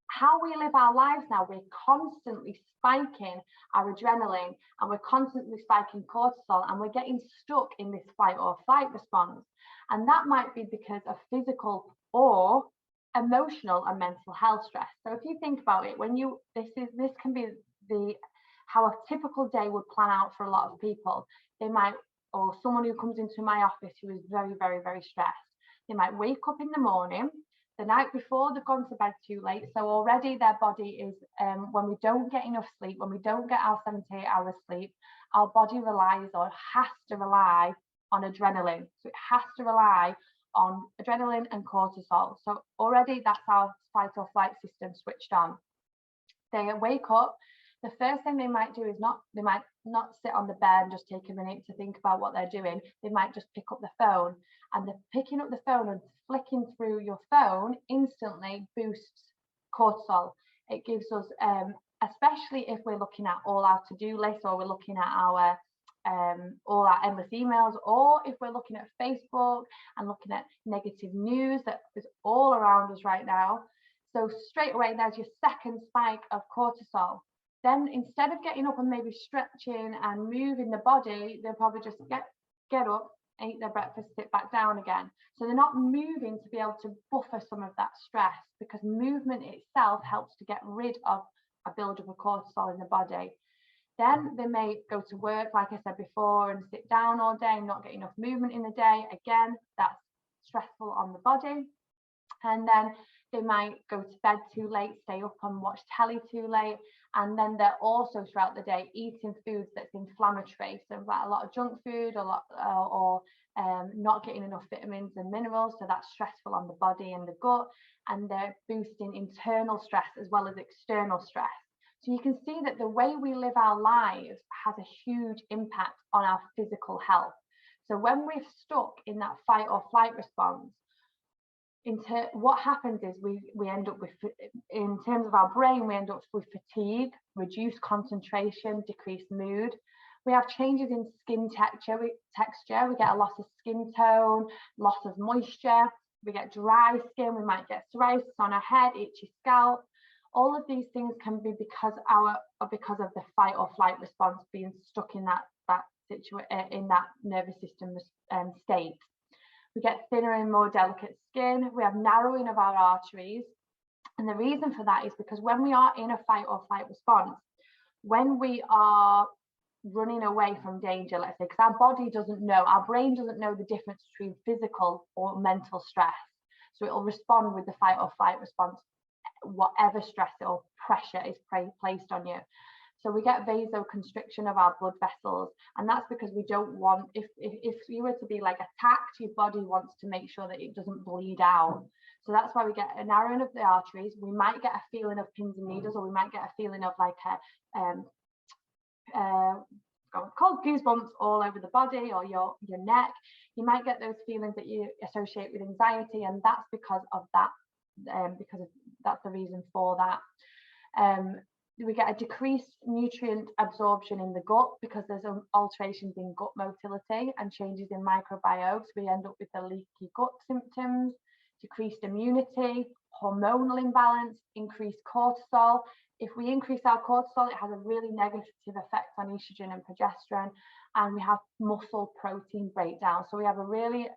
[SPEAKER 1] How we live our lives now, we're constantly spiking our adrenaline, and we're constantly spiking cortisol, and we're getting stuck in this fight or flight response. And that might be because of physical or emotional and mental health stress. So if you think about it, this can be how a typical day would plan out for a lot of people. Or someone who comes into my office who is very, very, very stressed. They might wake up in the morning, the night before they've gone to bed too late. So already their body is, when we don't get enough sleep, when we don't get our 7 to 8 hours sleep, our body relies or has to rely on adrenaline. So it has to rely on adrenaline and cortisol. So already that's our fight or flight system switched on. They wake up. The first thing they might do is they might not sit on the bed and just take a minute to think about what they're doing. They might just pick up the phone, and picking up the phone and flicking through your phone instantly boosts cortisol. It gives us, especially if we're looking at all our to-do lists, or we're looking at our all our endless emails, or if we're looking at Facebook and looking at negative news that is all around us right now. So straight away, there's your second spike of cortisol. Then instead of getting up and maybe stretching and moving the body, they'll probably just get up, eat their breakfast, sit back down again. So they're not moving to be able to buffer some of that stress, because movement itself helps to get rid of a buildup of cortisol in the body. Then they may go to work, like I said before, and sit down all day and not get enough movement in the day. Again, that's stressful on the body. And then they might go to bed too late, stay up and watch telly too late. And then they're also throughout the day eating foods that's inflammatory. So like a lot of junk food, or not getting enough vitamins and minerals. So that's stressful on the body and the gut. And they're boosting internal stress as well as external stress. So you can see that the way we live our lives has a huge impact on our physical health. So when we're stuck in that fight or flight response, what happens is we end up with, in terms of our brain, we end up with fatigue, reduced concentration, decreased mood. We have changes in skin texture. We get a loss of skin tone, loss of moisture. We get dry skin. We might get psoriasis on our head, itchy scalp. All of these things can be because of the fight or flight response, being stuck in that nervous system state. We get thinner and more delicate skin. We have narrowing of our arteries. And the reason for that is because when we are in a fight or flight response, when we are running away from danger, let's say, because our body doesn't know, our brain doesn't know the difference between physical or mental stress. So it will respond with the fight or flight response, whatever stress or pressure is placed on you. So we get vasoconstriction of our blood vessels, and that's because we don't want, if you were to be like attacked, your body wants to make sure that it doesn't bleed out. So that's why we get a narrowing of the arteries. We might get a feeling of pins and needles, or we might get a feeling of like called goosebumps all over the body or your neck. You might get those feelings that you associate with anxiety, and that's because of that. That's the reason for that. We get a decreased nutrient absorption in the gut because there's alterations in gut motility and changes in microbiome. So we end up with the leaky gut symptoms, decreased immunity, hormonal imbalance, increased cortisol. If we increase our cortisol, it has a really negative effect on estrogen and progesterone, and we have muscle protein breakdown. So we have a really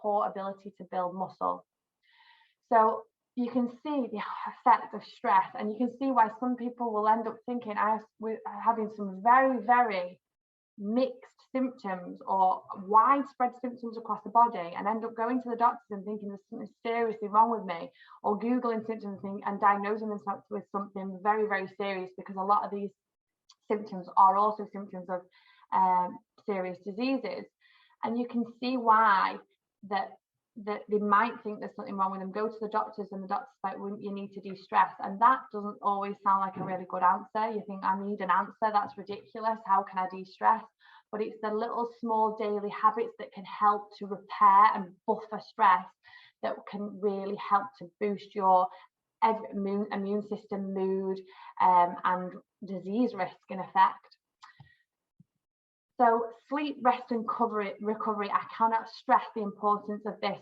[SPEAKER 1] poor ability to build muscle. So you can see the effect of stress, and you can see why some people will end up thinking we're having some very, very mixed symptoms or widespread symptoms across the body, and end up going to the doctors and thinking there's something seriously wrong with me, or Googling symptoms and diagnosing themselves with something very, very serious, because a lot of these symptoms are also symptoms of serious diseases. And you can see why that they might think there's something wrong with them, go to the doctors, and the doctor's like, well, you need to de-stress. And that doesn't always sound like a really good answer. You think, I need an answer, that's ridiculous, how can I de-stress? But it's the little small daily habits that can help to repair and buffer stress that can really help to boost your immune system, mood, and disease risk in effect. So sleep, rest and recovery, I cannot stress the importance of this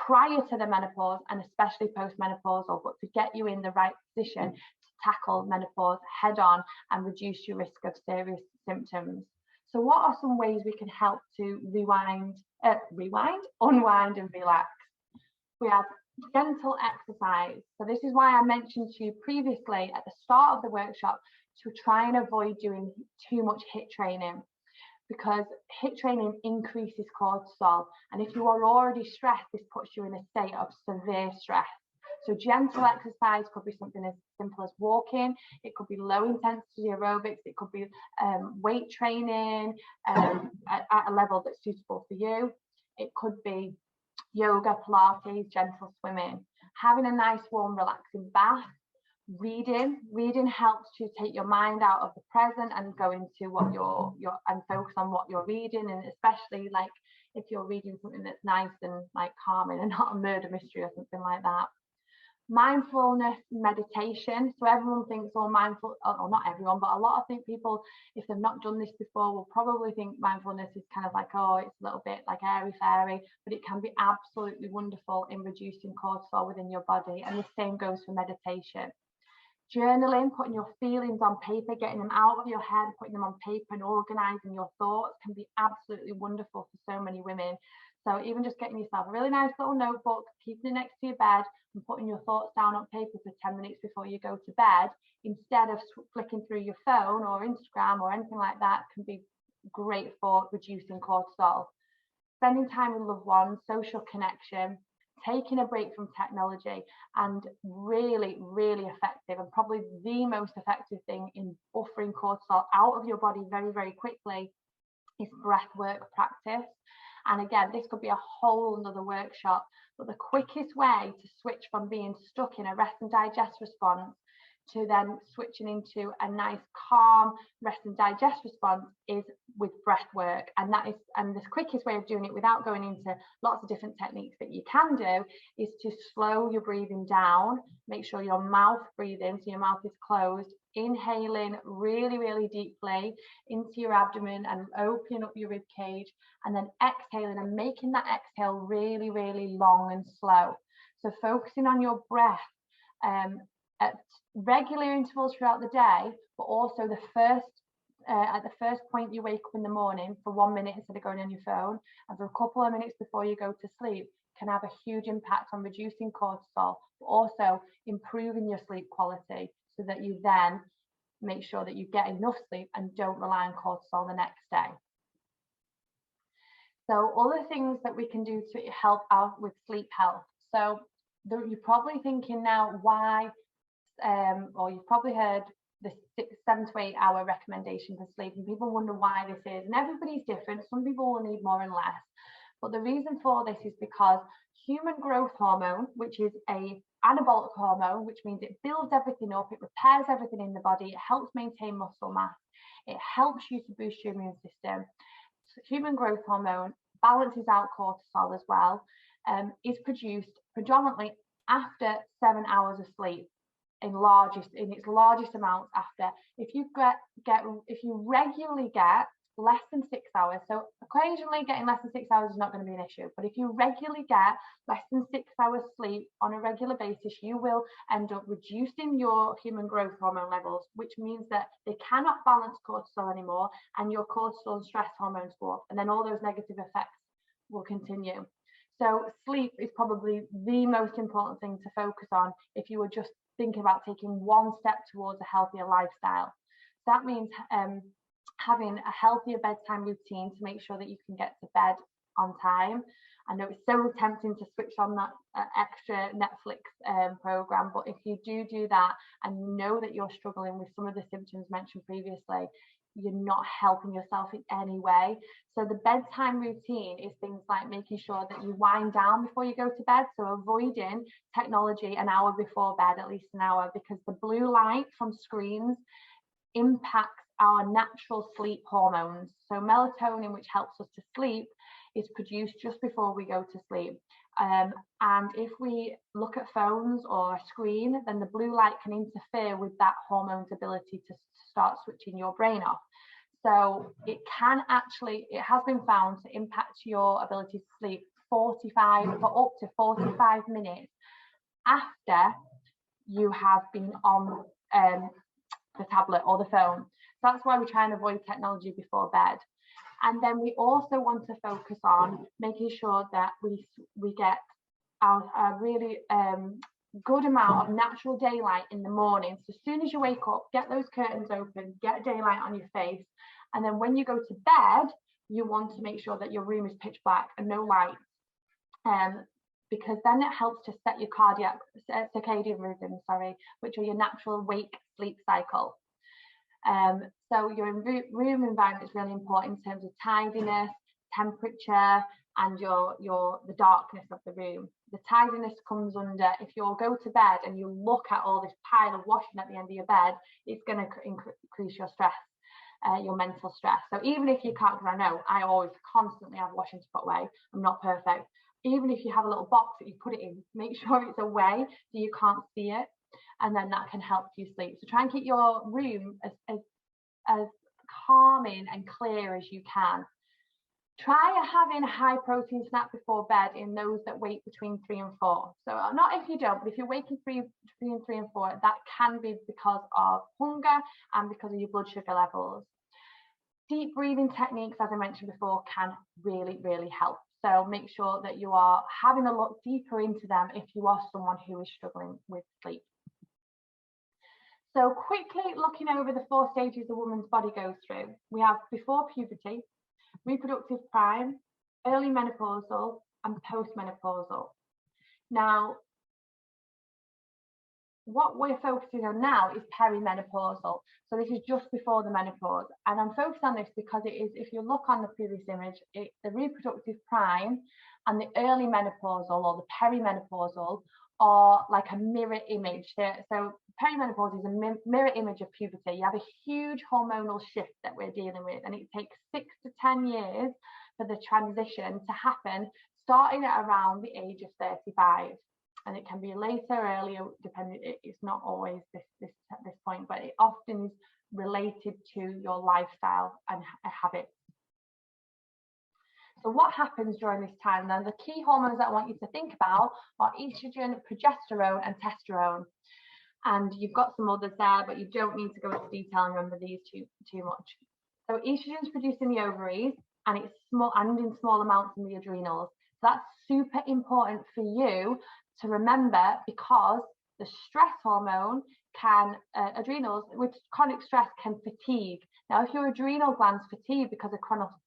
[SPEAKER 1] prior to the menopause, and especially post-menopausal, but to get you in the right position to tackle menopause head on and reduce your risk of serious symptoms. So what are some ways we can help to unwind and relax? We have gentle exercise. So this is why I mentioned to you previously at the start of the workshop to try and avoid doing too much HIIT training, because HIIT training increases cortisol. And if you are already stressed, this puts you in a state of severe stress. So gentle exercise could be something as simple as walking. It could be low intensity aerobics. It could be weight training at a level that's suitable for you. It could be yoga, Pilates, gentle swimming. Having a nice, warm, relaxing bath. Reading helps to take your mind out of the present and go into what and focus on what you're reading, and especially like if you're reading something that's nice and like calming and not a murder mystery or something like that. Mindfulness meditation. So everyone thinks all mindful, or not everyone, but a lot of people, if they've not done this before, will probably think mindfulness is kind of like, oh, it's a little bit like airy fairy, but it can be absolutely wonderful in reducing cortisol within your body. And the same goes for meditation. Journaling, putting your feelings on paper, getting them out of your head, putting them on paper and organizing your thoughts can be absolutely wonderful for so many women. So even just getting yourself a really nice little notebook, keeping it next to your bed and putting your thoughts down on paper for 10 minutes before you go to bed, instead of flicking through your phone or Instagram or anything like that, can be great for reducing cortisol. Spending time with loved ones, social connection, taking a break from technology, and really, really effective, and probably the most effective thing in buffering cortisol out of your body very, very quickly is breath work practice. And again, this could be a whole another workshop, but the quickest way to switch from being stuck in a rest and digest response to then switching into a nice calm rest and digest response is with breath work. And the quickest way of doing it without going into lots of different techniques that you can do is to slow your breathing down, make sure your mouth breathing, so your mouth is closed, inhaling really, really deeply into your abdomen and opening up your rib cage, and then exhaling and making that exhale really, really long and slow. So focusing on your breath at regular intervals throughout the day, but also the first at the first point you wake up in the morning for 1 minute instead of going on your phone, and for a couple of minutes before you go to sleep, can have a huge impact on reducing cortisol, but also improving your sleep quality, so that you then make sure that you get enough sleep and don't rely on cortisol the next day. So other things that we can do to help out with sleep health. So you're probably thinking now, why, or you've probably heard the 7 to 8 hour recommendation for sleep, and people wonder why this is, and everybody's different. Some people will need more and less, but the reason for this is because human growth hormone, which is a anabolic hormone, which means it builds everything up, it repairs everything in the body, it helps maintain muscle mass, it helps you to boost your immune system. So human growth hormone balances out cortisol as well, is produced predominantly after 7 hours of sleep, in its largest amounts after. If you regularly get less than 6 hours, so occasionally getting less than 6 hours is not going to be an issue, but if you regularly get less than 6 hours sleep on a regular basis, you will end up reducing your human growth hormone levels, which means that they cannot balance cortisol anymore, and your cortisol and stress hormones go up, and then all those negative effects will continue. So sleep is probably the most important thing to focus on if you were just thinking about taking one step towards a healthier lifestyle. So that means having a healthier bedtime routine to make sure that you can get to bed on time. I know it's so tempting to switch on that extra Netflix program, but if you do that and you know that you're struggling with some of the symptoms mentioned previously, you're not helping yourself in any way. So the bedtime routine is things like making sure that you wind down before you go to bed, so avoiding technology an hour before bed, at least an hour, because the blue light from screens impacts our natural sleep hormones. So melatonin, which helps us to sleep, is produced just before we go to sleep. And if we look at phones or a screen, then the blue light can interfere with that hormone's ability to start switching your brain off. So it has been found to impact your ability to sleep for up to 45 minutes after you have been on the tablet or the phone. So that's why we try and avoid technology before bed. And then we also want to focus on making sure that we get a really good amount of natural daylight in the morning. So as soon as you wake up, get those curtains open, get daylight on your face. And then when you go to bed, you want to make sure that your room is pitch black and no light. Because then it helps to set your circadian rhythm, which are your natural wake sleep cycle. So your room environment is really important in terms of tidiness, temperature, and the darkness of the room. The tidiness comes under, if you go to bed and you look at all this pile of washing at the end of your bed, it's going to increase your stress, your mental stress. So even if you can't, because I know I always constantly have washing to put away, I'm not perfect. Even if you have a little box that you put it in, make sure it's away so you can't see it, and then that can help you sleep. So try and keep your room as calming and clear as you can. Try having a high protein snack before bed in those that wake between 3 and 4. So not if you don't, but if you're waking between 3 and 4, that can be because of hunger and because of your blood sugar levels. Deep breathing techniques, as I mentioned before, can really, really help. So make sure that you are having a look deeper into them if you are someone who is struggling with sleep. So quickly looking over the 4 stages a woman's body goes through. We have before puberty, reproductive prime, early menopausal, and postmenopausal. Now, what we're focusing on now is perimenopausal. So this is just before the menopause. And I'm focused on this because it is, if you look on the previous image, the reproductive prime and the early menopausal or the perimenopausal are like a mirror image. So perimenopause is a mirror image of puberty. You have a huge hormonal shift that we're dealing with, and it takes 6 to 10 years for the transition to happen, starting at around the age of 35. and it can be later, earlier, depending. It's not always this at this point, but it often is related to your lifestyle and habits. So what happens during this time then? The key hormones that I want you to think about are estrogen, progesterone, and testosterone. And you've got some others there, but you don't need to go into detail and remember these too much. So estrogen is produced in the ovaries, and it's small and in small amounts in the adrenals. So that's super important for you to remember, because the stress hormone can, adrenals with chronic stress can fatigue. Now, if your adrenal glands fatigue because of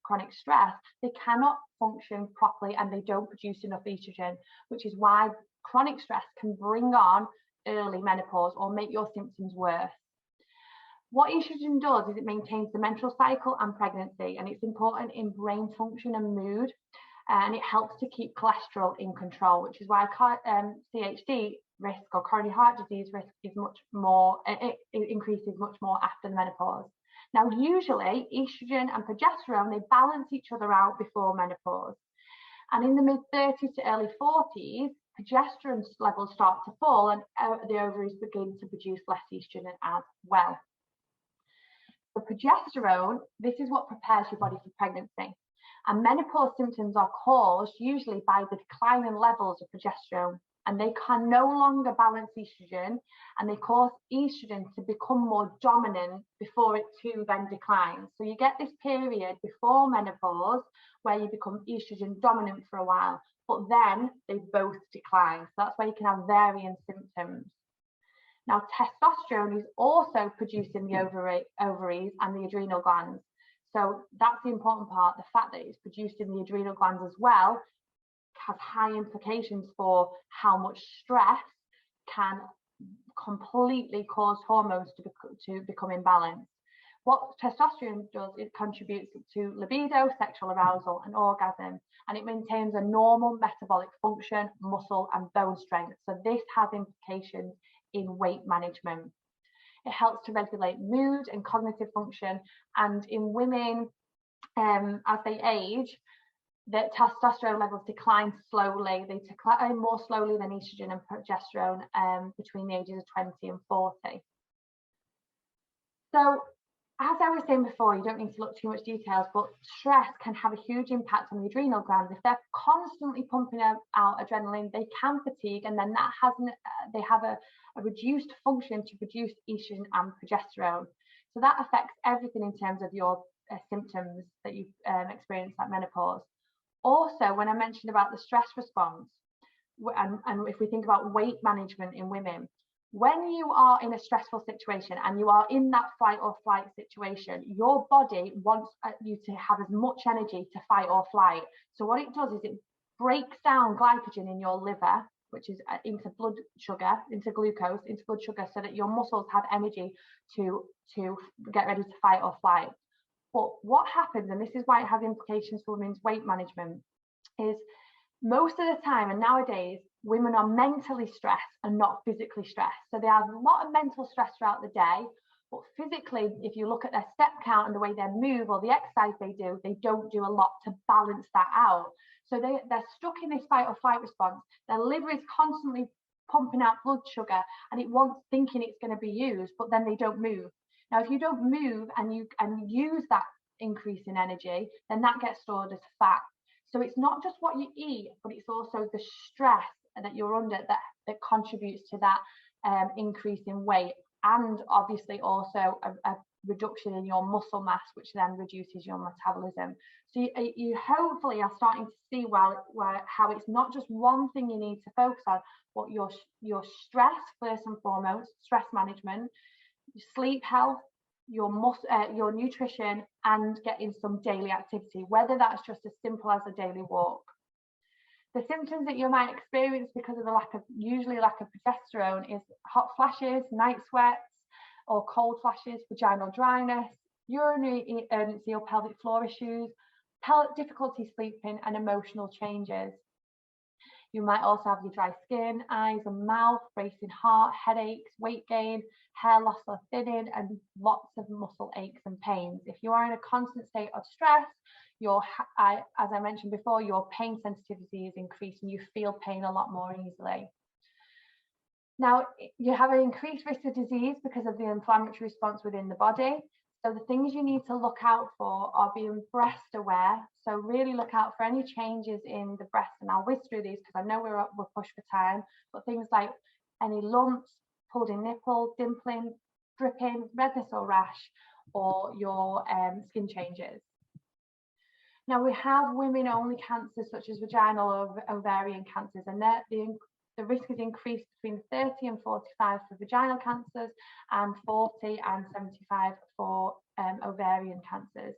[SPEAKER 1] chronic stress, they cannot function properly and they don't produce enough estrogen, which is why chronic stress can bring on early menopause or make your symptoms worse. What estrogen does is it maintains the menstrual cycle and pregnancy, and it's important in brain function and mood, and it helps to keep cholesterol in control, which is why CHD risk or coronary heart disease risk is much more, it increases much more after the menopause. Now, usually estrogen and progesterone, they balance each other out before menopause. And in the mid-30s to early 40s, progesterone levels start to fall and the ovaries begin to produce less estrogen as well. The progesterone, this is what prepares your body for pregnancy. And menopause symptoms are caused usually by the declining levels of progesterone, and they can no longer balance estrogen, and they cause estrogen to become more dominant before it too then declines. So you get this period before menopause where you become estrogen dominant for a while, but then they both decline. So that's why you can have varying symptoms. Now, testosterone is also produced in the ovaries and the adrenal glands. So that's the important part. The fact that it's produced in the adrenal glands as well has high implications for how much stress can completely cause hormones to become imbalanced. What testosterone does, it contributes to libido, sexual arousal, and orgasm, and it maintains a normal metabolic function, muscle, and bone strength. So this has implications in weight management. It helps to regulate mood and cognitive function, and in women, as they age, the testosterone levels decline slowly. They decline more slowly than estrogen and progesterone between the ages of 20 and 40. So, as I was saying before, you don't need to look too much details, but stress can have a huge impact on the adrenal glands. If they're constantly pumping out adrenaline, they can fatigue, and then that they have a reduced function to produce estrogen and progesterone. So that affects everything in terms of your symptoms that you experience at menopause. Also, when I mentioned about the stress response, and if we think about weight management in women, when you are in a stressful situation and you are in that fight or flight situation, your body wants you to have as much energy to fight or flight. So what it does is it breaks down glycogen in your liver, which is into blood sugar, into glucose, into blood sugar, so that your muscles have energy to get ready to fight or flight. But what happens, and this is why it has implications for women's weight management, is most of the time, and nowadays, women are mentally stressed and not physically stressed. So they have a lot of mental stress throughout the day, but physically, if you look at their step count and the way they move or the exercise they don't do a lot to balance that out. So they're stuck in this fight or flight response. Their liver is constantly pumping out blood sugar and it wants, thinking it's going to be used, but then they don't move. Now, if you don't move and you use that increase in energy, then that gets stored as fat. So it's not just what you eat, but it's also the stress that you're under that contributes to that increase in weight, and obviously also a reduction in your muscle mass, which then reduces your metabolism. So you hopefully are starting to see how it's not just one thing you need to focus on, but your stress first and foremost, stress management, sleep health, your nutrition, and getting some daily activity, whether that's just as simple as a daily walk. The symptoms that you might experience because of the lack of progesterone is hot flashes, night sweats, or cold flashes, vaginal dryness, urinary urgency or pelvic floor issues, difficulty sleeping, and emotional changes. You might also have your dry skin, eyes and mouth, racing heart, headaches, weight gain, hair loss or thinning, and lots of muscle aches and pains. If you are in a constant state of stress, as I mentioned before, your pain sensitivity is increased and you feel pain a lot more easily. Now, you have an increased risk of disease because of the inflammatory response within the body. So the things you need to look out for are being breast aware. So really look out for any changes in the breast. And I'll whiz through these because I know we're pushed for time, but things like any lumps, pulled in nipple, dimpling, dripping, redness or rash, or your skin changes. Now we have women-only cancers such as vaginal or ovarian cancers, and the risk is increased between 30 and 45 for vaginal cancers and 40 and 75 for ovarian cancers.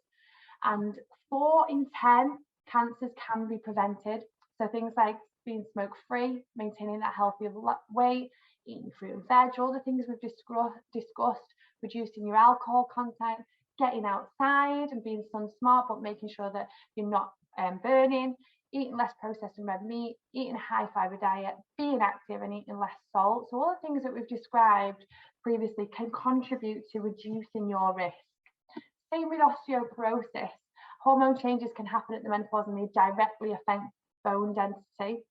[SPEAKER 1] And 4 in 10 cancers can be prevented. So things like being smoke-free, maintaining that healthy weight, eating fruit and veg, all the things we've discussed, reducing your alcohol content, getting outside and being sun smart, but making sure that you're not burning, eating less processed and red meat, eating a high fiber diet, being active and eating less salt. So all the things that we've described previously can contribute to reducing your risk. Same with osteoporosis. Hormone changes can happen at the menopause and they directly affect bone density.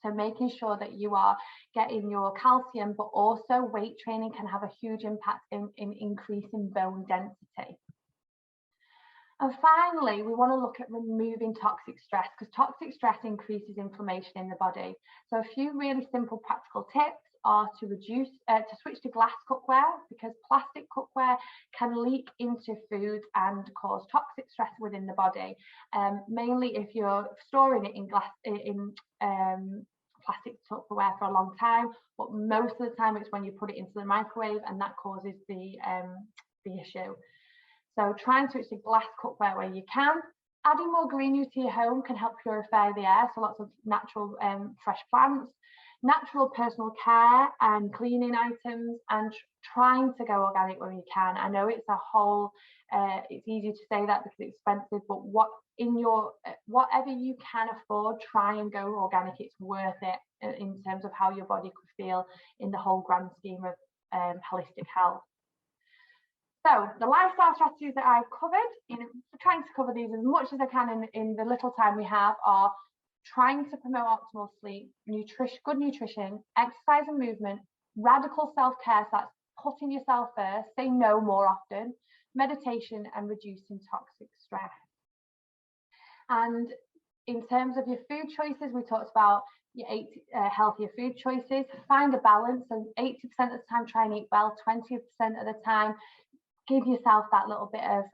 [SPEAKER 1] So making sure that you are getting your calcium, but also weight training can have a huge impact in increasing bone density. And finally, we want to look at removing toxic stress, because toxic stress increases inflammation in the body. So a few really simple practical tips are to switch to glass cookware, because plastic cookware can leak into food and cause toxic stress within the body. Mainly if you're storing it in plastic Tupperware for a long time, but most of the time it's when you put it into the microwave and that causes the issue. So try and switch to glass cookware where you can. Adding more greenery to your home can help purify the air, so lots of natural fresh plants, natural personal care and cleaning items, and trying to go organic when you can. I know it's it's easy to say that because it's expensive, but whatever you can afford, try and go organic. It's worth it in terms of how your body could feel in the whole grand scheme of holistic health. So the lifestyle strategies that I've covered, trying to cover these as much as I can in the little time we have, are trying to promote optimal sleep, good nutrition, exercise and movement, radical self-care, so that's putting yourself first, say no more often, meditation, and reducing toxic stress. And in terms of your food choices, we talked about your 8 healthier food choices. Find a balance. So 80% of the time, try and eat well. 20% of the time, give yourself that little bit of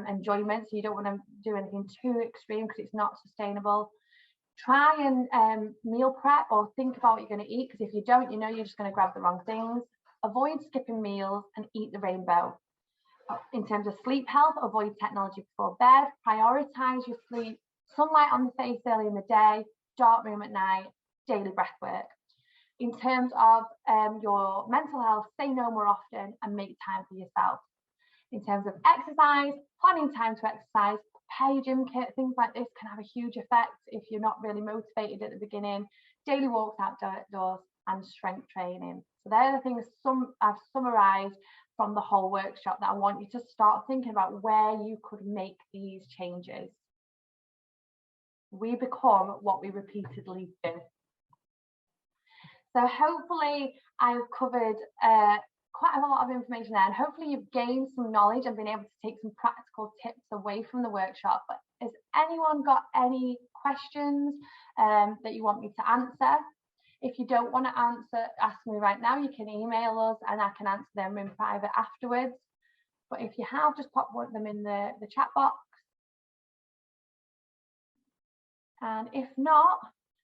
[SPEAKER 1] enjoyment. So you don't want to do anything too extreme because it's not sustainable. Try and meal prep or think about what you're going to eat, because if you don't, you're just going to grab the wrong things. Avoid skipping meals and eat the rainbow. In terms of sleep health, avoid technology before bed. Prioritize your sleep. Sunlight on the face early in the day, dark room at night, daily breath work. In terms of your mental health, say no more often and make time for yourself. In terms of exercise, planning time to exercise, prepare your gym kit. Things like this can have a huge effect if you're not really motivated at the beginning. Daily walks outdoors and strength training. So they're the things I've summarized from the whole workshop that I want you to start thinking about where you could make these changes. We become what we repeatedly do. So hopefully I've covered quite a lot of information there, and hopefully you've gained some knowledge and been able to take some practical tips away from the workshop. But has anyone got any questions that you want me to answer? If you don't want to ask me right now, you can email us and I can answer them in private afterwards. But if you have, just pop them in the chat box. And if not,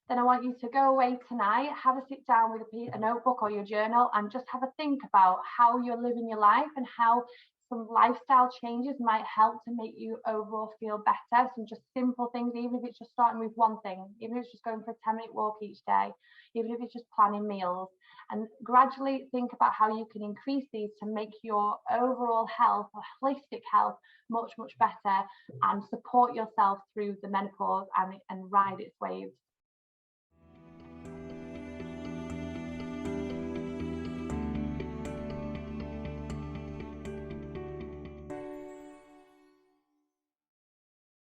[SPEAKER 1] then I want you to go away tonight, have a sit down with a notebook or your journal, and just have a think about how you're living your life and how some lifestyle changes might help to make you overall feel better. Some just simple things, even if it's just starting with one thing, even if it's just going for a 10-minute walk each day, even if it's just planning meals, and gradually think about how you can increase these to make your overall health or holistic health much, much better, and support yourself through the menopause and ride its waves.